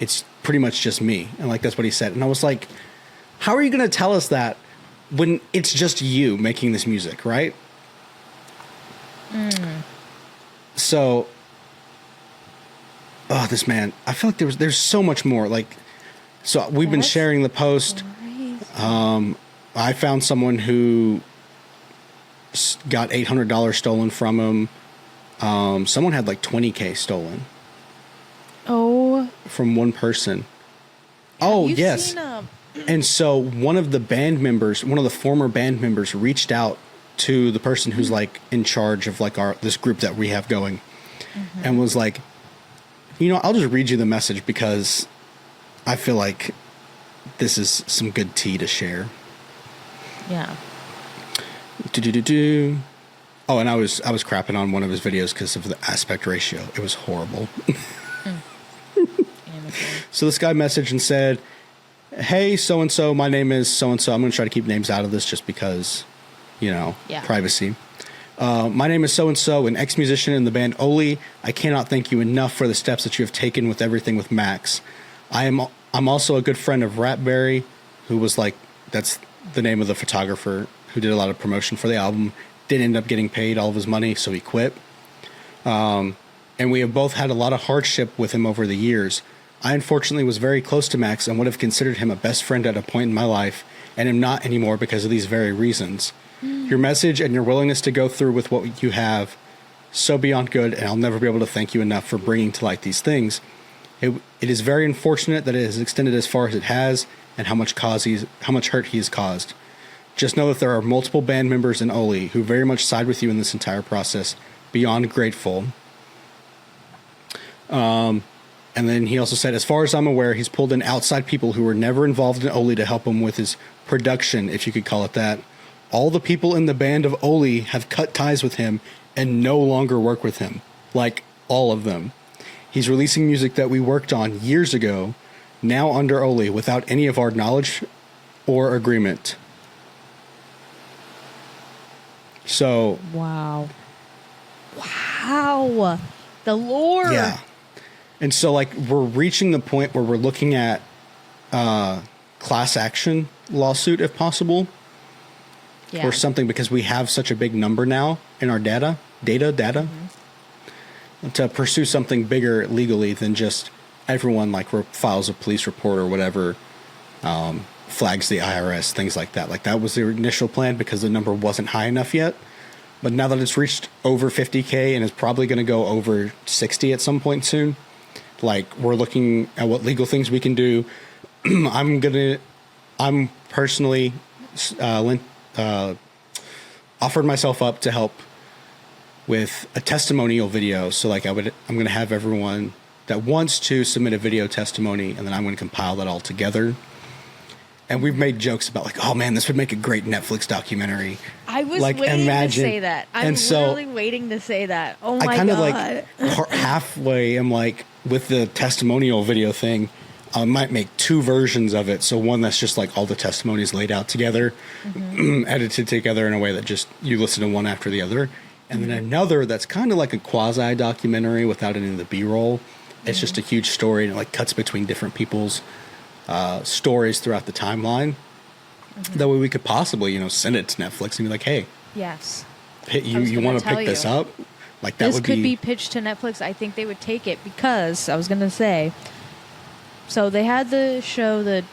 E: It's pretty much just me. And like, that's what he said. And I was like, how are you going to tell us that when it's just you making this music, right? So, this man, I feel like there's so much more. Like, so we've been sharing the post. I found someone who got $800 stolen from him. Someone had like $20K stolen.
F: Oh.
E: From one person. Oh, yes. And so one of the band members, one of the former band members, reached out to the person who's like in charge of like this group that we have going, and was like, you know, I'll just read you the message because I feel like this is some good tea to share. Yeah. Oh, and I was crapping on one of his videos because of the aspect ratio. It was horrible. So this guy messaged and said, hey, so-and-so, my name is so-and-so. I'm going to try to keep names out of this just because, you know, privacy. My name is so-and-so, an ex-musician in the band Oli. I cannot thank you enough for the steps that you have taken with everything with Max. I'm also a good friend of Ratberry, who was like, that's the name of the photographer who did a lot of promotion for the album. Didn't end up getting paid all of his money, so he quit. And we have both had a lot of hardship with him over the years. I unfortunately was very close to Max and would have considered him a best friend at a point in my life, and am not anymore because of these very reasons. Your message and your willingness to go through with what you have, so beyond good, and I'll never be able to thank you enough for bringing to light these things. It is very unfortunate that it has extended as far as it has, and how much hurt he has caused. Just know that there are multiple band members in Oli who very much side with you in this entire process. Beyond grateful. And then he also said, as far as I'm aware, he's pulled in outside people who were never involved in Oli to help him with his production, if you could call it that. All the people in the band of Oli have cut ties with him and no longer work with him. Like, all of them. He's releasing music that we worked on years ago, now under Oli, without any of our knowledge or agreement. So... Wow.
F: The lore.
E: Yeah. And so, like, we're reaching the point where we're looking at class action lawsuit, if possible, or something, because we have such a big number now in our data, to pursue something bigger legally than just everyone, like, files a police report or whatever, flags the IRS, things like that. Like, that was the initial plan because the number wasn't high enough yet. But now that it's reached over 50K and is probably going to go over 60 at some point soon, like, we're looking at what legal things we can do. I'm personally offered myself up to help with a testimonial video. So, like, I'm going to have everyone that wants to submit a video testimony, and then I'm going to compile that all together. And we've made jokes about, like, oh man, this would make a great Netflix documentary.
F: I was like, waiting to say that. I'm literally waiting to say that. Oh my God. I kind of
E: like halfway am like, with the testimonial video thing, I might make two versions of it. So one that's just like all the testimonies laid out together, edited together in a way that just you listen to one after the other. And then another that's kind of like a quasi documentary without any of the B-roll. It's just a huge story, and it like cuts between different people's stories throughout the timeline. That way we could possibly, you know, send it to Netflix and be like, hey,
F: yes,
E: you want to pick this up? Like, that
F: this
E: would
F: could be pitched to Netflix. I think they would take it because I was going to say, so they had the show, the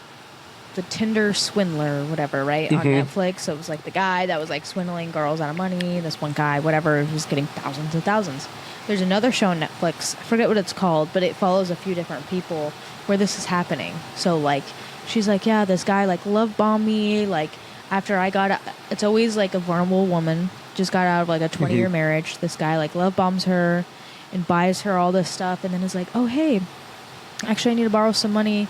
F: Tinder Swindler or whatever, right, on Netflix. So it was like the guy that was like swindling girls out of money. This one guy, whatever, who's getting thousands and thousands. There's another show on Netflix. I forget what it's called, but it follows a few different people where this is happening. So, like, she's like, yeah, this guy, like, love bombed me. Like, after I got... It's always, like, a vulnerable woman just got out of like a 20-year marriage. This guy like love bombs her and buys her all this stuff, and then is like, oh hey, actually I need to borrow some money.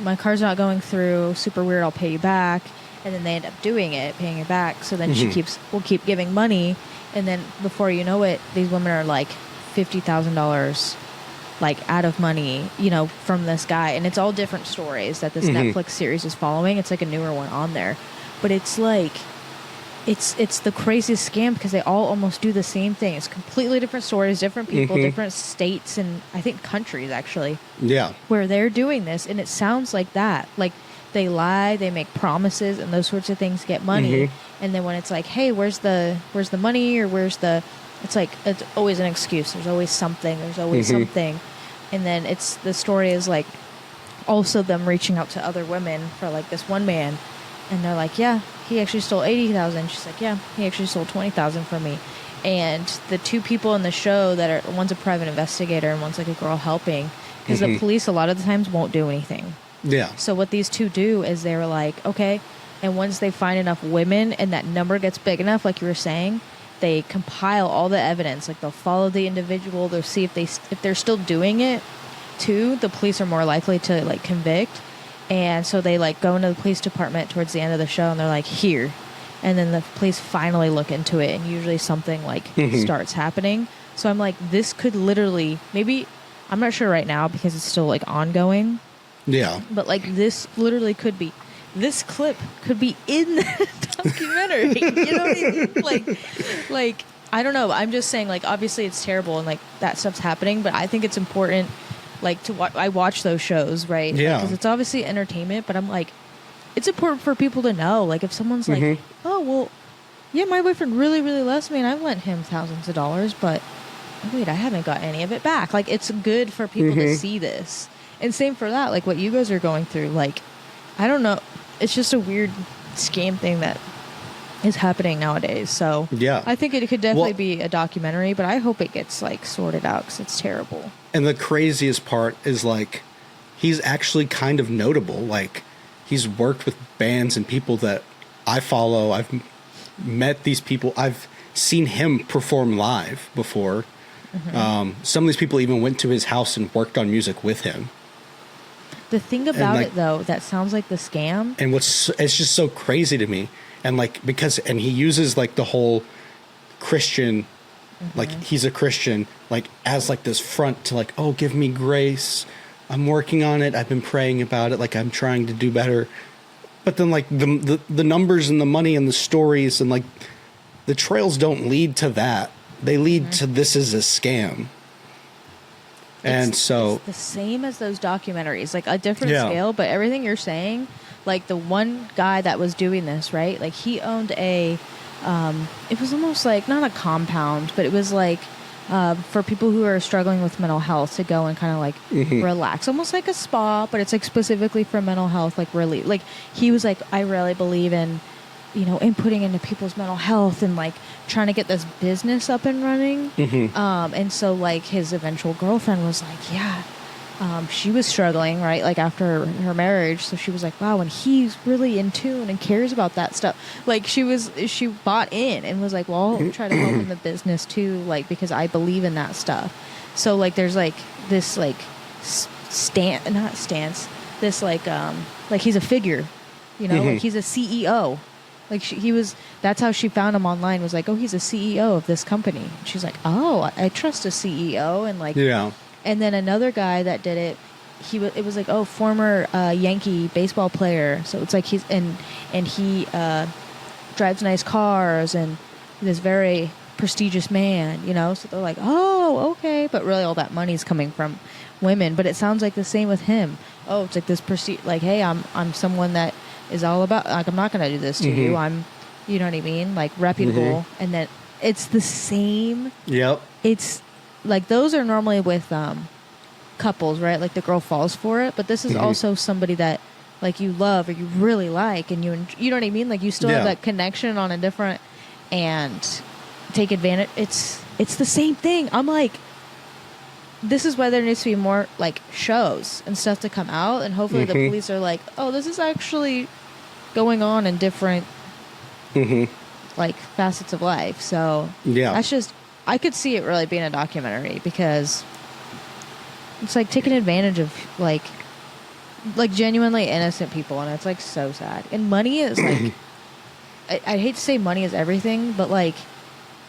F: My car's not going through. Super weird. I'll pay you back. And then they end up doing it, paying her back. So then will keep giving money, and then before you know it, these women are like $50,000 like out of money, you know, from this guy. And it's all different stories that this Netflix series is following. It's like a newer one on there, but it's like it's the craziest scam because they all almost do the same thing. It's completely different stories, different people, different states, and I think countries actually. Yeah, where they're doing this, and it sounds like that. Like they lie, they make promises, and those sorts of things get money. And then when it's like, hey, where's the money, or it's like it's always an excuse. There's always something. There's always something, and then the story is like also them reaching out to other women for like this one man. And they're like, yeah, he actually stole $80,000. She's like, yeah, he actually stole $20,000 from me. And the two people in the show that are, one's a private investigator and one's like a girl helping, because the police a lot of the times won't do anything. Yeah. So what these two do is they're like, okay, and once they find enough women and that number gets big enough, like you were saying, they compile all the evidence. Like they'll follow the individual. They'll see if they're still doing it too. The police are more likely to like convict. And so they like go into the police department towards the end of the show, and they're like, here. And then the police finally look into it, and usually something like starts happening. So I'm like, this could literally, maybe, I'm not sure right now because it's still like ongoing. Yeah. But like this literally could be, this clip could be in the documentary. You know what I mean? Like, I don't know. I'm just saying, like, obviously it's terrible and like that stuff's happening, but I think it's important. Like to watch, I watch those shows, right? Yeah, because it's obviously entertainment. But I'm like, it's important for people to know. Like, if someone's like, "Oh, well, yeah, my boyfriend really, really loves me, and I've lent him thousands of dollars, but oh, wait, I haven't got any of it back." Like, it's good for people to see this. And same for that. Like, what you guys are going through. Like, I don't know. It's just a weird scam thing that is happening nowadays. So yeah, I think it could definitely be a documentary, but I hope it gets like sorted out because it's terrible.
E: And the craziest part is like he's actually kind of notable. Like he's worked with bands and people that I follow. I've met these people. I've seen him perform live before. Some of these people even went to his house and worked on music with him.
F: The thing about it though, that sounds like the scam.
E: And it's just so crazy to me. And like, and he uses like the whole Christian, like he's a Christian, like as like this front to like, oh, give me grace. I'm working on it. I've been praying about it. Like I'm trying to do better. But then like the numbers and the money and the stories and like the trails don't lead to that. They lead to this is a scam. It's
F: the same as those documentaries, like a different scale, but everything you're saying, like the one guy that was doing this, right? Like he owned it was almost like not a compound, but it was like for people who are struggling with mental health to go and kind of like relax, almost like a spa, but it's like specifically for mental health, like really, like he was like, I really believe in, you know, inputting into people's mental health and like trying to get this business up and running. And so like his eventual girlfriend was like, yeah, she was struggling, right? Like after her marriage. So she was like, wow, and he's really in tune and cares about that stuff. Like she bought in and was like, well, I'll try to help in the business too. Like, because I believe in that stuff. So like, there's like this like this like he's a figure, you know, like he's a CEO. Like that's how she found him online, was like, oh, he's a CEO of this company. And she's like, oh, I trust a CEO. And like, yeah. And then another guy that did it, it was like, oh, former Yankee baseball player. So it's like he drives nice cars and this very prestigious man, you know? So they're like, oh, okay. But really all that money's coming from women. But it sounds like the same with him. Oh, it's like this like, hey, I'm someone that is all about, like, I'm not going to do this to you. I'm, you know what I mean? Like reputable. And then it's the same. Yep. It's like, those are normally with couples, right? Like the girl falls for it. But this is also somebody that like you love or you really like, and you know what I mean? Like you still have that connection on a different, and take advantage. It's the same thing. I'm like, this is why there needs to be more like shows and stuff to come out, and hopefully the police are like, oh, this is actually going on in different like facets of life. So
E: Yeah.
F: that's just, I could see it really being a documentary because it's like taking advantage of like genuinely innocent people, and it's like so sad. And money is like, I hate to say money is everything, but like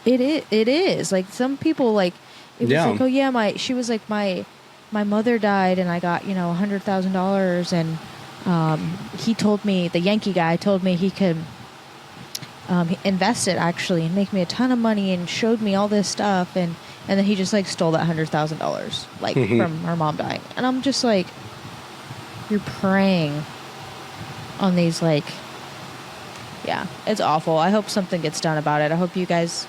F: it is like some people like it was like, oh yeah, she was like my mother died and I got $100,000, and he told me, the Yankee guy told me he could invest it actually and make me a ton of money, and showed me all this stuff, and then he just like stole that $100,000 like from our mom dying. And I'm just like, you're preying on these like, yeah, it's awful. I hope something gets done about it. I hope you guys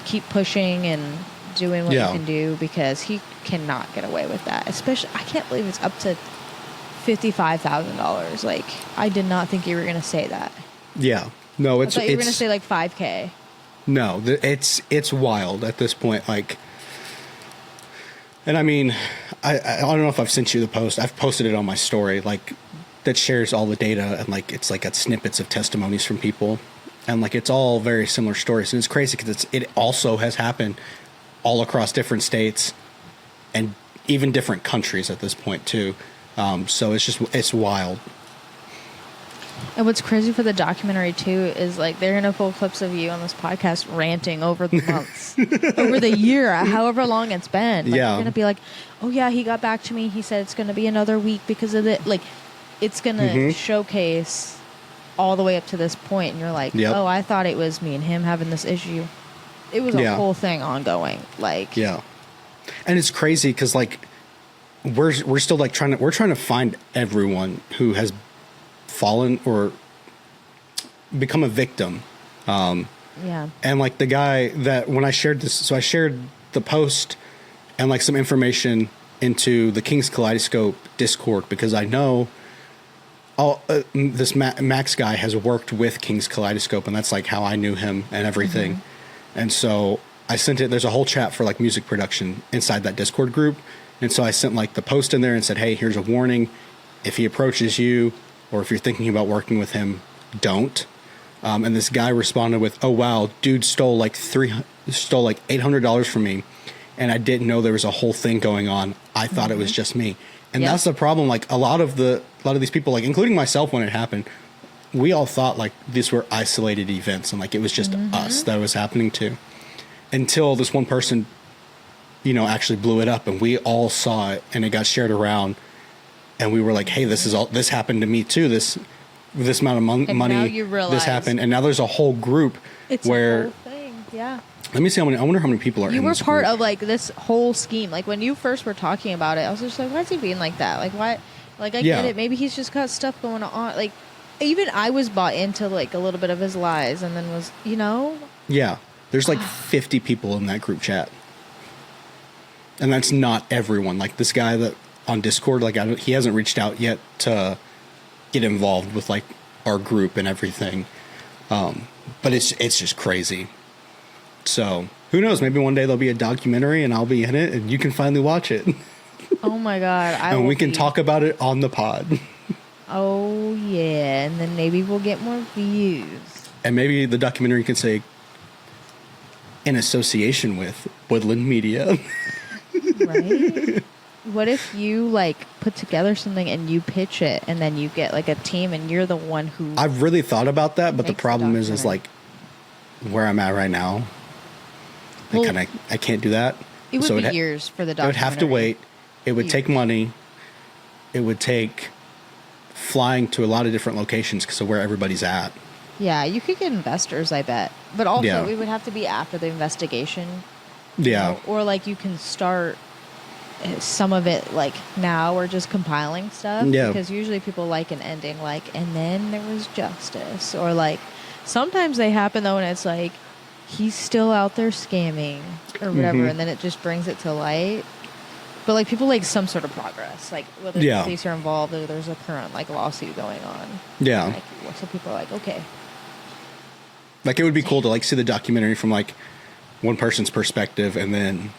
F: keep pushing and doing what you can do, because he cannot get away with that. Especially, I can't believe it's up to $55,000. Like, I did not think you were going to say that.
E: Yeah. No,
F: I thought you were going to say like $5K.
E: No, it's wild at this point. Like, and I mean, I don't know if I've sent you the post. I've posted it on my story, like, that shares all the data, and like it's like got snippets of testimonies from people, and like it's all very similar stories. And it's crazy because it also has happened all across different states and even different countries at this point too. So it's wild.
F: And what's crazy for the documentary too is like they're gonna pull clips of you on this podcast ranting over the months, over the year, however long it's been. Like, you're gonna be like, oh yeah, he got back to me. He said it's gonna be another week because of it. Like, it's gonna showcase all the way up to this point, and you're like, oh, I thought it was me and him having this issue. It was a whole thing ongoing. Like,
E: yeah, and it's crazy because like we're still like trying to find everyone who has fallen or become a victim. And like the guy that when I shared this, so I shared the post and like some information into the King's Kaleidoscope Discord, because I know this Max guy has worked with King's Kaleidoscope, and that's like how I knew him and everything. And so I sent it. There's a whole chat for like music production inside that Discord group, and so I sent like the post in there and said, hey, here's a warning: if he approaches you, or if you're thinking about working with him, don't. And this guy responded with, oh wow, dude stole like $800 from me, and I didn't know there was a whole thing going on. I thought it was just me. And that's the problem. Like a lot of these people, like including myself when it happened, we all thought like these were isolated events, and like it was just us that was happening to, until this one person, actually blew it up, and we all saw it, and it got shared around, and we were like, hey, this happened to me too. This amount of money,
F: now you realize,
E: this happened, and now there's a whole group where.
F: A whole thing. Yeah.
E: Let me see I wonder how many people are in this group.
F: You were part of like this whole scheme. Like when you first were talking about it, I was just like, why is he being like that? Like why? Like I get it. Maybe he's just got stuff going on. Like even I was bought into like a little bit of his lies, and then was
E: Yeah, there's like 50 people in that group chat, and that's not everyone. Like this guy that on Discord, like he hasn't reached out yet to get involved with like our group and everything. But it's just crazy. So who knows? Maybe one day there'll be a documentary and I'll be in it, and you can finally watch it.
F: Oh my god!
E: And we can talk about it on the pod.
F: Oh yeah, and then maybe we'll get more views.
E: And maybe the documentary can say, in association with Woodland Media.
F: Right? What if you like put together something and you pitch it, and then you get like a team, and you're the one who?
E: I've really thought about that, but the problem is like where I'm at right now. I can't do that.
F: It would be years for the documentary.
E: I would have to wait. It would take money. It would take flying to a lot of different locations because of where everybody's at.
F: Yeah, you could get investors, I bet. But also, it would have to be after the investigation.
E: Yeah.
F: Or like you can start some of it like now, or just compiling stuff.
E: Yeah. Because
F: usually people like an ending like, and then there was justice. Or like sometimes they happen though, and it's like he's still out there scamming or whatever, and then it just brings it to light. But like people like some sort of progress, like whether the police are involved or there's a current like lawsuit going on.
E: Yeah.
F: Like, so people are like, okay.
E: Like it would be cool to like see the documentary from like one person's perspective, and then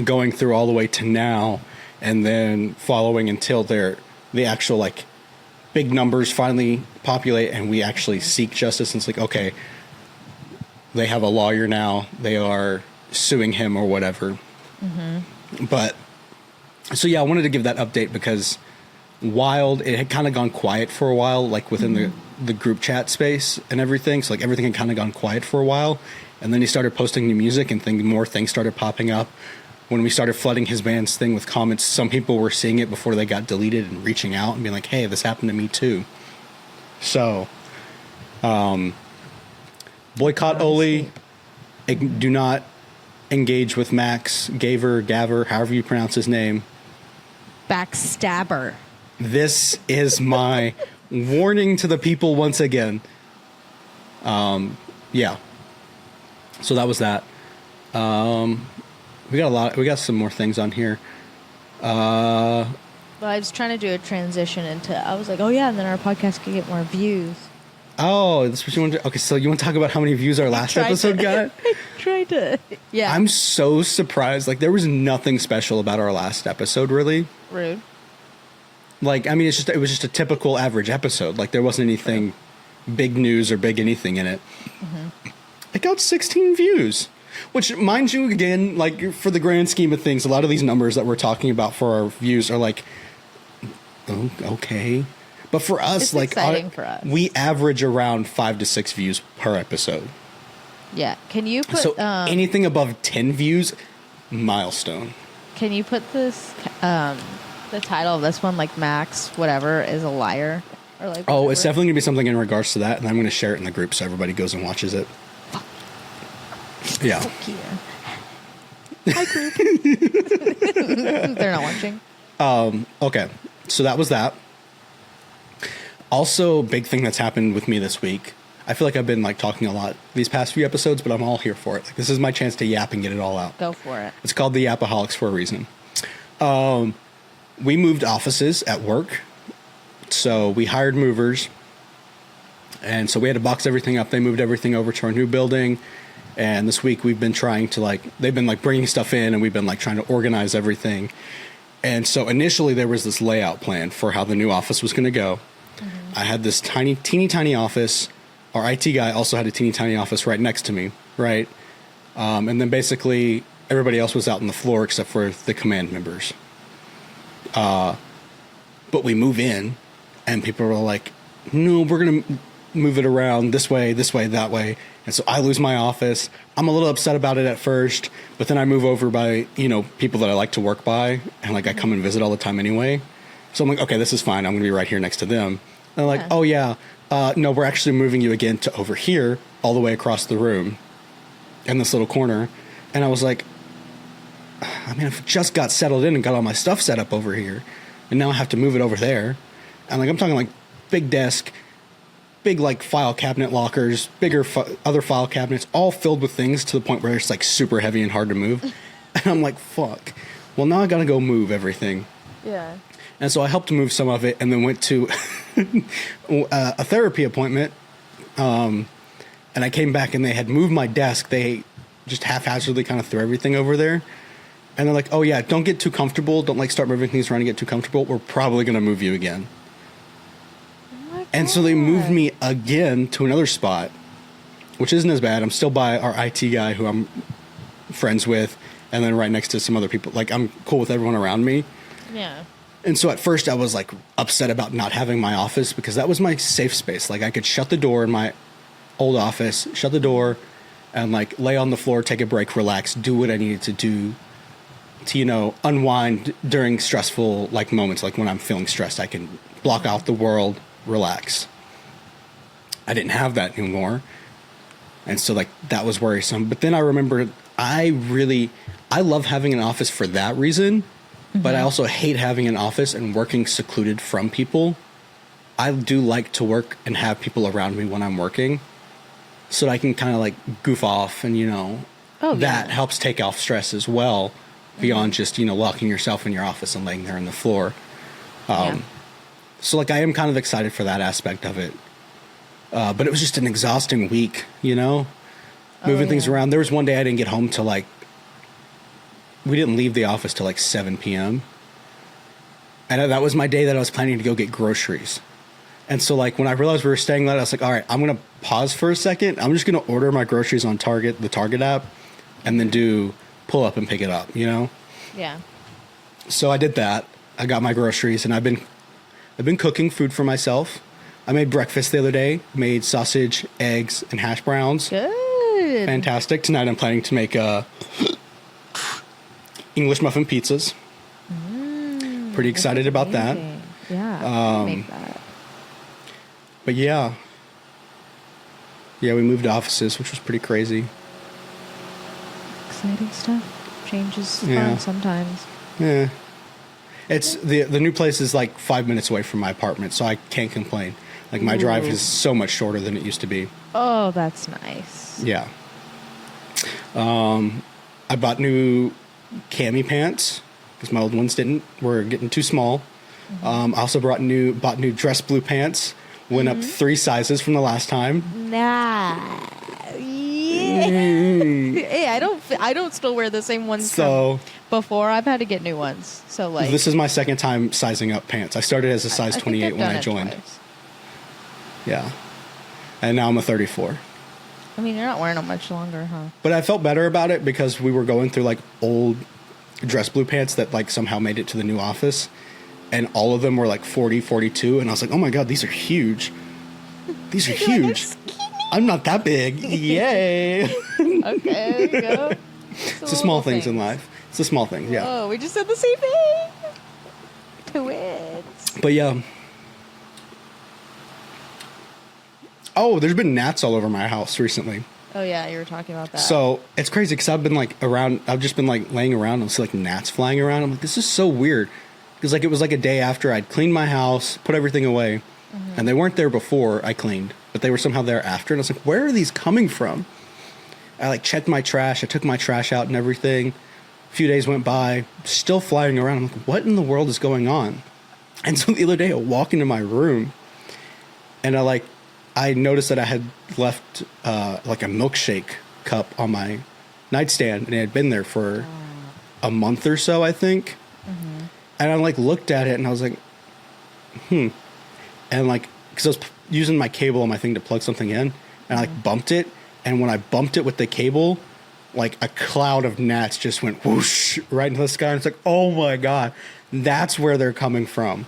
E: going through all the way to now, and then following until the actual like big numbers finally populate and we actually seek justice. And it's like, okay, they have a lawyer now. They are suing him or whatever. But so yeah, I wanted to give that update because Wild, it had kind of gone quiet for a while, like within the group chat space and everything. So like everything had kind of gone quiet for a while, and then he started posting new music and more things started popping up. When we started flooding his band's thing with comments, some people were seeing it before they got deleted and reaching out and being like, hey, this happened to me too. So boycott Oli, do not engage with Max Gaver, however you pronounce his name.
F: Backstabber.
E: This is my warning to the people once again. Yeah. So that was that. We got some more things on here.
F: Well, I was trying to do a transition into, I was like, oh yeah, and then our podcast could get more views.
E: Oh, that's what you want to do? Okay, so you want to talk about how many views our last episode got?
F: Tried to. Yeah.
E: I'm so surprised. Like, there was nothing special about our last episode, really.
F: Rude.
E: Like, I mean, it was just a typical average episode. Like, there wasn't anything big news or big anything in it. It got 16 views. Which, mind you, again, like, for the grand scheme of things, a lot of these numbers that we're talking about for our views are like, oh, okay. But for us,
F: it's
E: like,
F: exciting for us.
E: We average around 5 to 6 views per episode.
F: Yeah. Can you put...
E: So anything above 10 views, milestone.
F: Can you put this, the title of this one, like, Max, whatever, is a liar? Or like,
E: oh, it's definitely going to be something in regards to that, and I'm going to share it in the group so everybody goes and watches it. Yeah.
F: Fuck you. Hi, group. They're not watching.
E: Okay. So that was that. Also, big thing that's happened with me this week. I feel like I've been like talking a lot these past few episodes, but I'm all here for it. Like, this is my chance to yap and get it all out.
F: Go for it.
E: It's called the Yapaholics for a reason. We moved offices at work. So we hired movers. And so we had to box everything up. They moved everything over to our new building. And this week we've been trying to they've been bringing stuff in, and we've been trying to organize everything. And so initially there was this layout plan for how the new office was going to go. I had this teeny tiny office. Our IT guy also had a teeny tiny office right next to me, right? And then basically everybody else was out on the floor except for the command members. But we move in, and people are like, no, we're going to move it around this way, that way. And so I lose my office. I'm a little upset about it at first, but then I move over by, people that I like to work by, and I come and visit all the time anyway. So I'm like, okay, this is fine. I'm going to be right here next to them. And they're like, oh yeah, no, we're actually moving you again to over here, all the way across the room in this little corner. And I was like, I mean, I've just got settled in and got all my stuff set up over here, and now I have to move it over there. And I'm talking big desk, big file cabinet lockers, bigger other file cabinets, all filled with things to the point where it's super heavy and hard to move. And I'm like, fuck. Well, now I gotta go move everything.
F: Yeah.
E: And so I helped move some of it, and then went to a therapy appointment. And I came back, and they had moved my desk. They just haphazardly kind of threw everything over there. And they're like, oh yeah, don't get too comfortable. Don't start moving things around and get too comfortable. We're probably going to move you again. And so they moved me again to another spot, which isn't as bad. I'm still by our IT guy who I'm friends with, and then right next to some other people. I'm cool with everyone around me.
F: Yeah.
E: And so at first I was upset about not having my office, because that was my safe space. I could shut the door in my old office, shut the door, and lay on the floor, take a break, relax, do what I needed to do to, unwind during stressful moments. When I'm feeling stressed, I can block out the world, relax. I didn't have that anymore. And so that was worrisome. But then I remembered I love having an office for that reason. But I also hate having an office and working secluded from people. I do like to work and have people around me when I'm working, so that I can kind of goof off, and that helps take off stress as well, beyond just locking yourself in your office and laying there on the floor. So I am kind of excited for that aspect of it. But it was just an exhausting week, moving things around. There was one day I didn't get home till we didn't leave the office till 7 p.m. And that was my day that I was planning to go get groceries. And so, like, when I realized we were staying late, I was like, all right, I'm going to pause for a second. I'm just going to order my groceries on the Target app, and then do pull up and pick it up, you know?
F: Yeah.
E: So I did that. I got my groceries, and I've been cooking food for myself. I made breakfast the other day, made sausage, eggs, and hash browns.
F: Good.
E: Fantastic. Tonight I'm planning to make English muffin pizzas. Pretty excited about that.
F: Yeah, I can make that.
E: But yeah, we moved offices, which was pretty crazy.
F: Exciting stuff. Change is
E: Yeah.
F: fun sometimes.
E: Yeah, it's the new place is like 5 minutes away from my apartment, so I can't complain. Like my drive is so much shorter than it used to be.
F: Oh, that's nice.
E: Yeah. I bought new cami pants because my old ones were getting too small. I also bought new dress blue pants. Went up 3 sizes from the last time.
F: Nah. Yeah. Hey, I don't still wear the same ones
E: So
F: from before. I've had to get new ones. So like
E: this is my second time sizing up pants. I started as a size
F: I think
E: 28
F: I've
E: when
F: done
E: I
F: it
E: joined.
F: twice.
E: Yeah. And now I'm a 34.
F: I mean, you're not wearing them much longer, huh?
E: But I felt better about it because we were going through like old dress blue pants that like somehow made it to the new office. And all of them were like 40, 42. And I was like, oh my God, these are huge. These are huge. I'm not that big. Yay.
F: Okay, there you go.
E: It's the small things in life. It's the small things, yeah.
F: Oh, we just said the same thing. Twins.
E: But yeah. Oh, there's been gnats all over my house recently.
F: Oh yeah, you were talking about that.
E: So it's crazy because I've been like around. I've just been like laying around and see like gnats flying around. I'm like, this is so weird because like it was like a day after I'd cleaned my house, put everything away, and they weren't there before I cleaned, but they were somehow there after. And I was like, where are these coming from? I like checked my trash. I took my trash out and everything. A few days went by, still flying around. I'm like, what in the world is going on? And so the other day I walk into my room, and I noticed that I had left like a milkshake cup on my nightstand, and it had been there for a month or so, I think. And I like looked at it, and I was like, and like because I was using my cable on my thing to plug something in, and I like bumped it, and when I bumped it with the cable, like a cloud of gnats just went whoosh right into the sky, and it's like, oh my God, that's where they're coming from.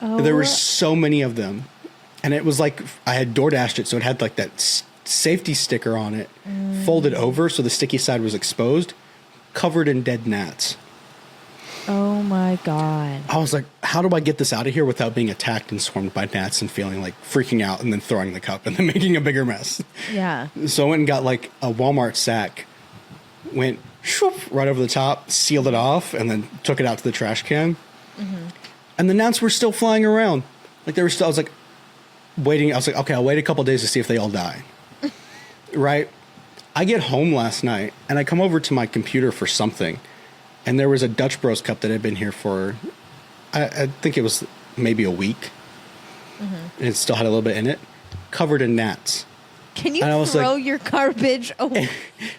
E: There were so many of them. And it was like I had DoorDashed it, so it had like that safety sticker on it, folded over so the sticky side was exposed, covered in dead gnats.
F: Oh my God.
E: I was like, how do I get this out of here without being attacked and swarmed by gnats and feeling like freaking out and then throwing the cup and then making a bigger mess?
F: Yeah.
E: So I went and got like a Walmart sack, went shoop, right over the top, sealed it off, and then took it out to the trash can. And the gnats were still flying around. Like they were still, I was like, waiting. I was like, okay, I'll wait a couple days to see if they all die. Right? I get home last night and I come over to my computer for something, and there was a Dutch Bros cup that had been here for, I think it was maybe a week, and it still had a little bit in it, covered in gnats.
F: Can you throw your garbage away?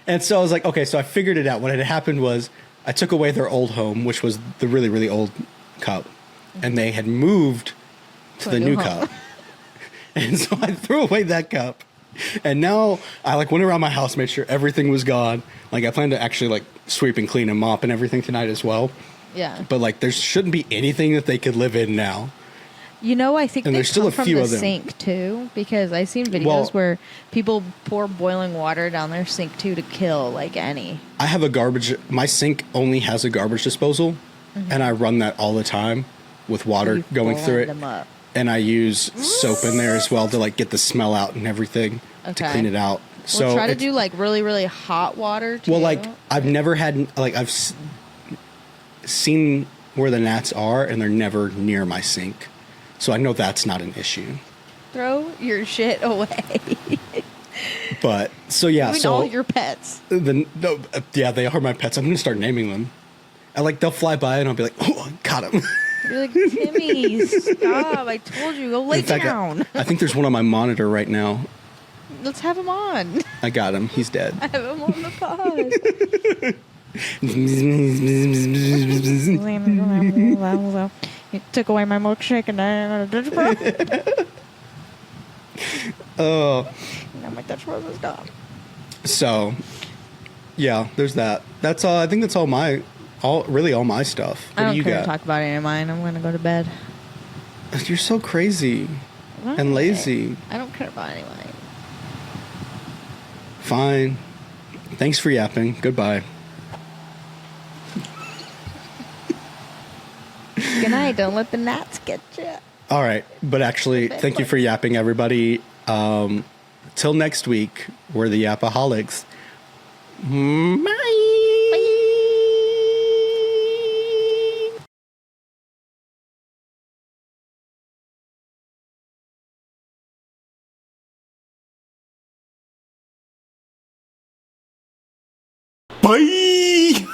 E: And so I was like, okay, so I figured it out. What had happened was I took away their old home, which was the really, really old cup, and they had moved to the new cup. And so I threw away that cup, and now I like went around my house, made sure everything was gone. Like I plan to actually like sweep and clean and mop and everything tonight as well.
F: Yeah.
E: But like there shouldn't be anything that they could live in now.
F: You know, I think
E: And
F: they
E: there's still
F: come
E: a
F: from
E: few
F: the
E: of them.
F: sink too, because I've seen videos
E: Well-
F: where people pour boiling water down their sink too to kill like any.
E: I have my sink only has a garbage disposal, and I run that all the time with water
F: You
E: going through
F: blend
E: it.
F: them up.
E: And I use soap in there as well to like get the smell out and everything to
F: Okay.
E: clean it out. So
F: We'll try to
E: it's-
F: do like really, really hot water too.
E: well, like I've never had like seen where the gnats are, and they're never near my sink, so I know that's not an issue.
F: Throw your shit away.
E: But so yeah,
F: Even
E: so
F: all your pets.
E: yeah, they are my pets. I'm gonna start naming them. I like they'll fly by and I'll be like, oh, got him.
F: You're like, Timmy, stop. I told you, go lay
E: In fact,
F: down.
E: I think there's one on my monitor right now.
F: Let's have him on.
E: I got him. He's dead.
F: Have him on the pod. took away my milkshake and I got a Dutch Bros.
E: Oh.
F: Now my Dutch Bros is gone.
E: So, yeah, there's that. That's all. I think that's all my stuff. What
F: I don't
E: do you
F: care
E: got?
F: to talk about any of mine. I'm going to go to bed.
E: You're so crazy and lazy.
F: I don't care about any of mine.
E: Fine. Thanks for yapping. Goodbye.
F: Good night. Don't let the gnats get you.
E: All right. But actually, thank you for yapping, everybody. Till next week, we're the Yapaholics. Bye. Bye.